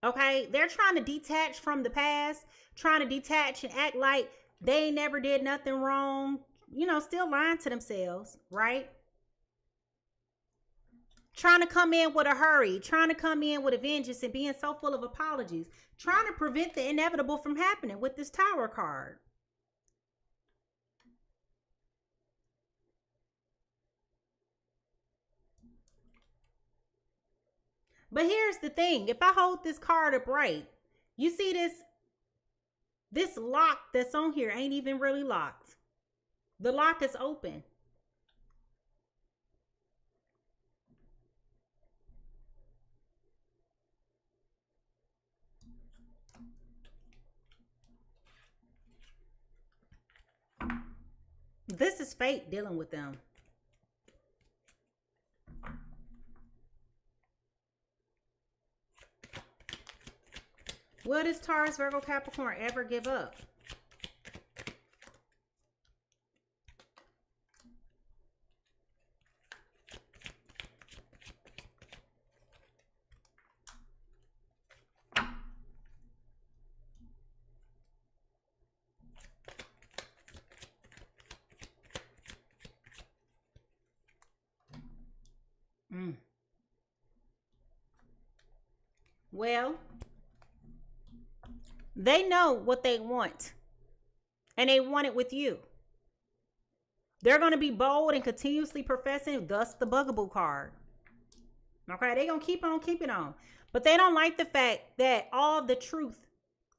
Okay? They're trying to detach from the past, trying to detach and act like they never did nothing wrong. You know, still lying to themselves, right? Trying to come in with a hurry, trying to come in with a vengeance and being so full of apologies, trying to prevent the inevitable from happening with this Tower card. But here's the thing. If I hold this card up right, you see this lock that's on here ain't even really locked. The lock is open. This is fate dealing with them. Will this Taurus, Virgo, Capricorn ever give up? Well, they know what they want, and they want it with you. They're going to be bold and continuously professing, thus the Bugaboo card. Okay, they're going to keep on keeping on. But they don't like the fact that all the truth,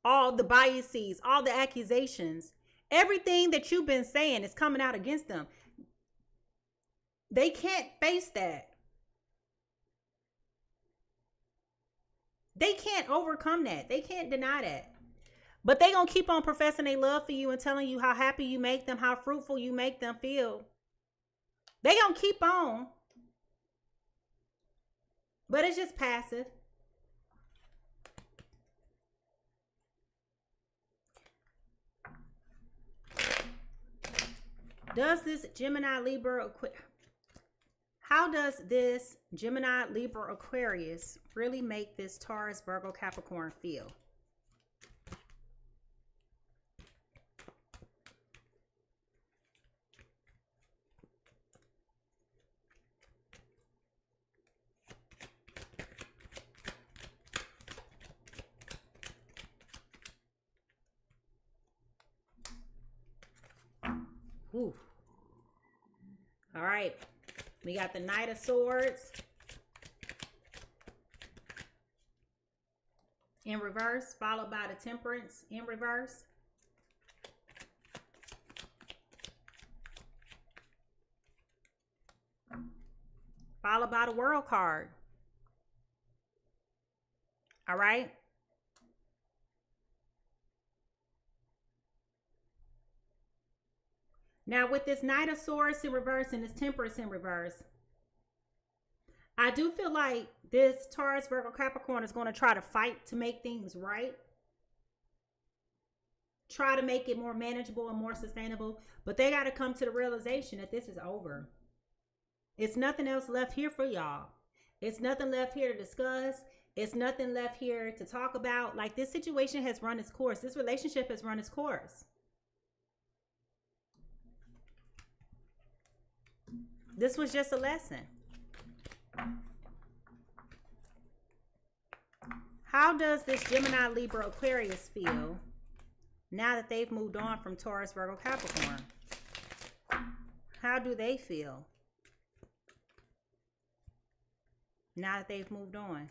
all the biases, all the accusations, everything that you've been saying is coming out against them. They can't face that. They can't overcome that. They can't deny that. But they gonna keep on professing their love for you and telling you how happy you make them, how fruitful you make them feel. They gonna keep on. But it's just passive. Does this Gemini, Libra, how does this Gemini, Libra, Aquarius really make this Taurus, Virgo, Capricorn feel? Ooh. All right. We got the Knight of Swords in reverse, followed by the Temperance in reverse. Followed by the World card. All right. Now with this Knight of Swords in reverse and this Temperance in reverse, I do feel like this Taurus, Virgo, Capricorn is going to try to fight to make things right. Try to make it more manageable and more sustainable. But they got to come to the realization that this is over. It's nothing else left here for y'all. It's nothing left here to discuss. It's nothing left here to talk about. Like, this situation has run its course. This relationship has run its course. This was just a lesson. How does this Gemini, Libra, Aquarius feel now that they've moved on from Taurus, Virgo, Capricorn? How do they feel now that they've moved on?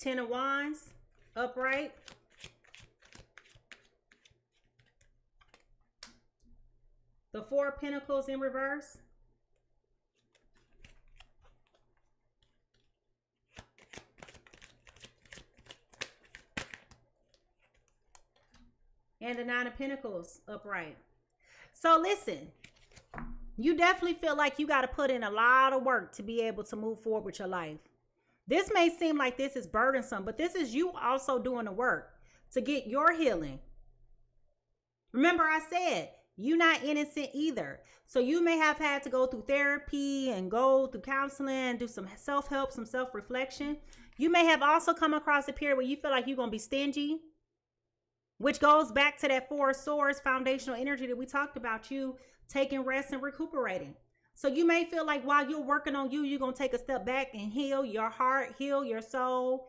Ten of Wands, upright. The Four of Pentacles in reverse. and the Nine of Pentacles upright. So listen, you definitely feel like you got to put in a lot of work to be able to move forward with your life. This may seem like this is burdensome, but this is you also doing the work to get your healing. Remember I said, you're not innocent either. So you may have had to go through therapy and go through counseling, do some self-help, some self-reflection. You may have also come across a period where you feel like you're going to be stingy, which goes back to that Four of Swords foundational energy that we talked about, you taking rest and recuperating. So you may feel like while you're working on you, you're going to take a step back and heal your heart, heal your soul,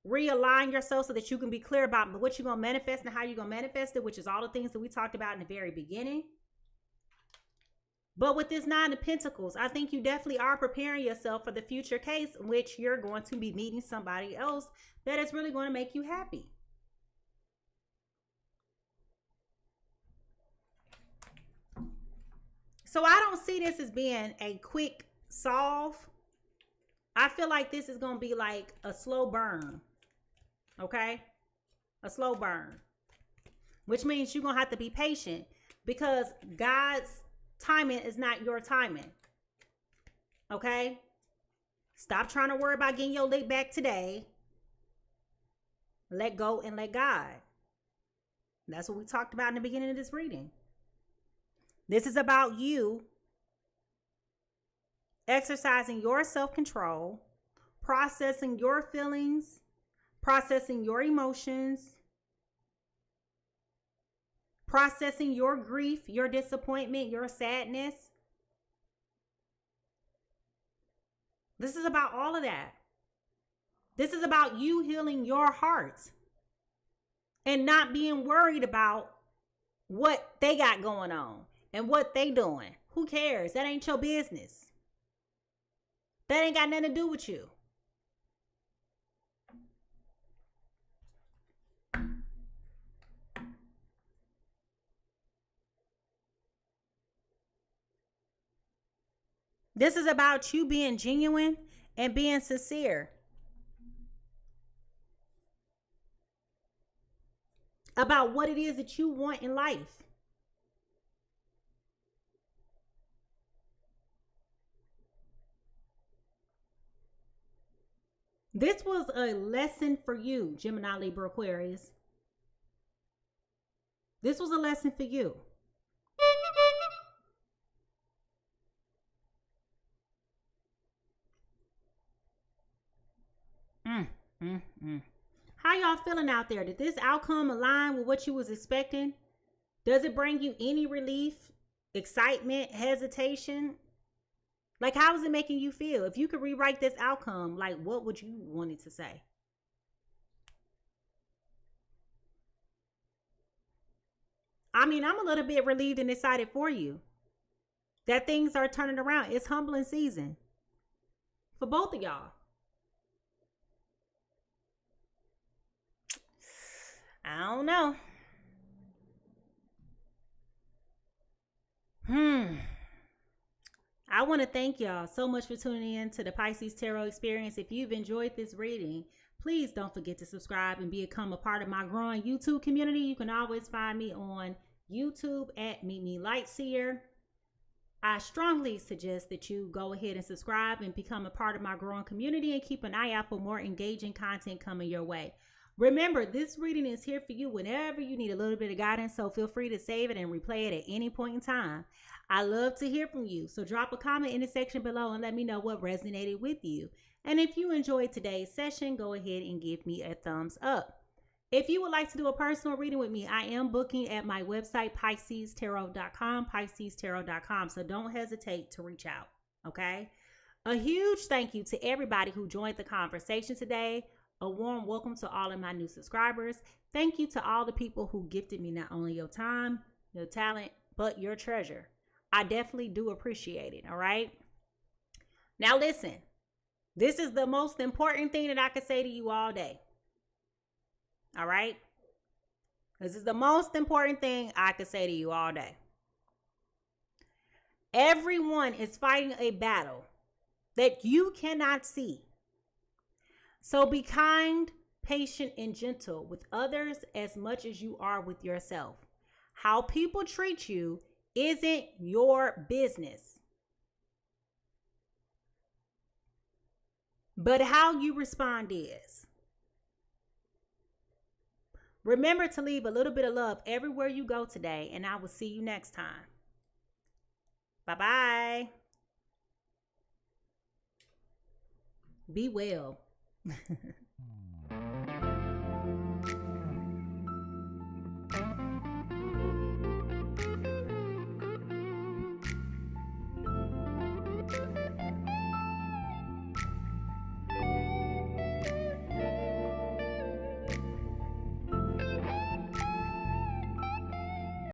realign yourself so that you can be clear about what you're going to manifest and how you're going to manifest it, which is all the things that we talked about in the very beginning. But with this Nine of Pentacles, I think you definitely are preparing yourself for the future case in which you're going to be meeting somebody else that is really going to make you happy. So I don't see this as being a quick solve. I feel like this is going to be like a slow burn. Okay? A slow burn. Which means you're going to have to be patient because God's timing is not your timing. Okay? Stop trying to worry about getting your lick back today. Let go and let God. That's what we talked about in the beginning of this reading. This is about you exercising your self-control, processing your feelings, processing your emotions, processing your grief, your disappointment, your sadness. This is about all of that. This is about you healing your heart and not being worried about what they got going on and what they doing. Who cares? That ain't your business. That ain't got nothing to do with you. This is about you being genuine and being sincere about what it is that you want in life. This was a lesson for you, Gemini, Libra, Aquarius. This was a lesson for you. How y'all feeling out there? Did this outcome align with what you was expecting? Does it bring you any relief, excitement, hesitation? Like, how is it making you feel? If you could rewrite this outcome, like, what would you want it to say? I mean, I'm a little bit relieved and excited for you that things are turning around. It's humbling season for both of y'all. I don't know. I want to thank y'all so much for tuning in to the Pisces Tarot Experience. If you've enjoyed this reading, please don't forget to subscribe and become a part of my growing YouTube community. You can always find me on YouTube at Mimi Lightseer. I strongly suggest that you go ahead and subscribe and become a part of my growing community and keep an eye out for more engaging content coming your way. Remember, this reading is here for you whenever you need a little bit of guidance, so feel free to save it and replay it at any point in time. I love to hear from you, so drop a comment in the section below and let me know what resonated with you. And if you enjoyed today's session, go ahead and give me a thumbs up. If you would like to do a personal reading with me, I am booking at my website, PiSeasTarot.com, PiSeasTarot.com, so don't hesitate to reach out, okay? A huge thank you to everybody who joined the conversation today. A warm welcome to all of my new subscribers. Thank you to all the people who gifted me not only your time, your talent, but your treasure. I definitely do appreciate it, all right? Now listen, this is the most important thing that I could say to you all day, all right? This is the most important thing I could say to you all day. Everyone is fighting a battle that you cannot see. So be kind, patient, and gentle with others as much as you are with yourself. How people treat you isn't your business, but how you respond is. Remember to leave a little bit of love everywhere you go today, and I will see you next time. Bye-bye. Be well.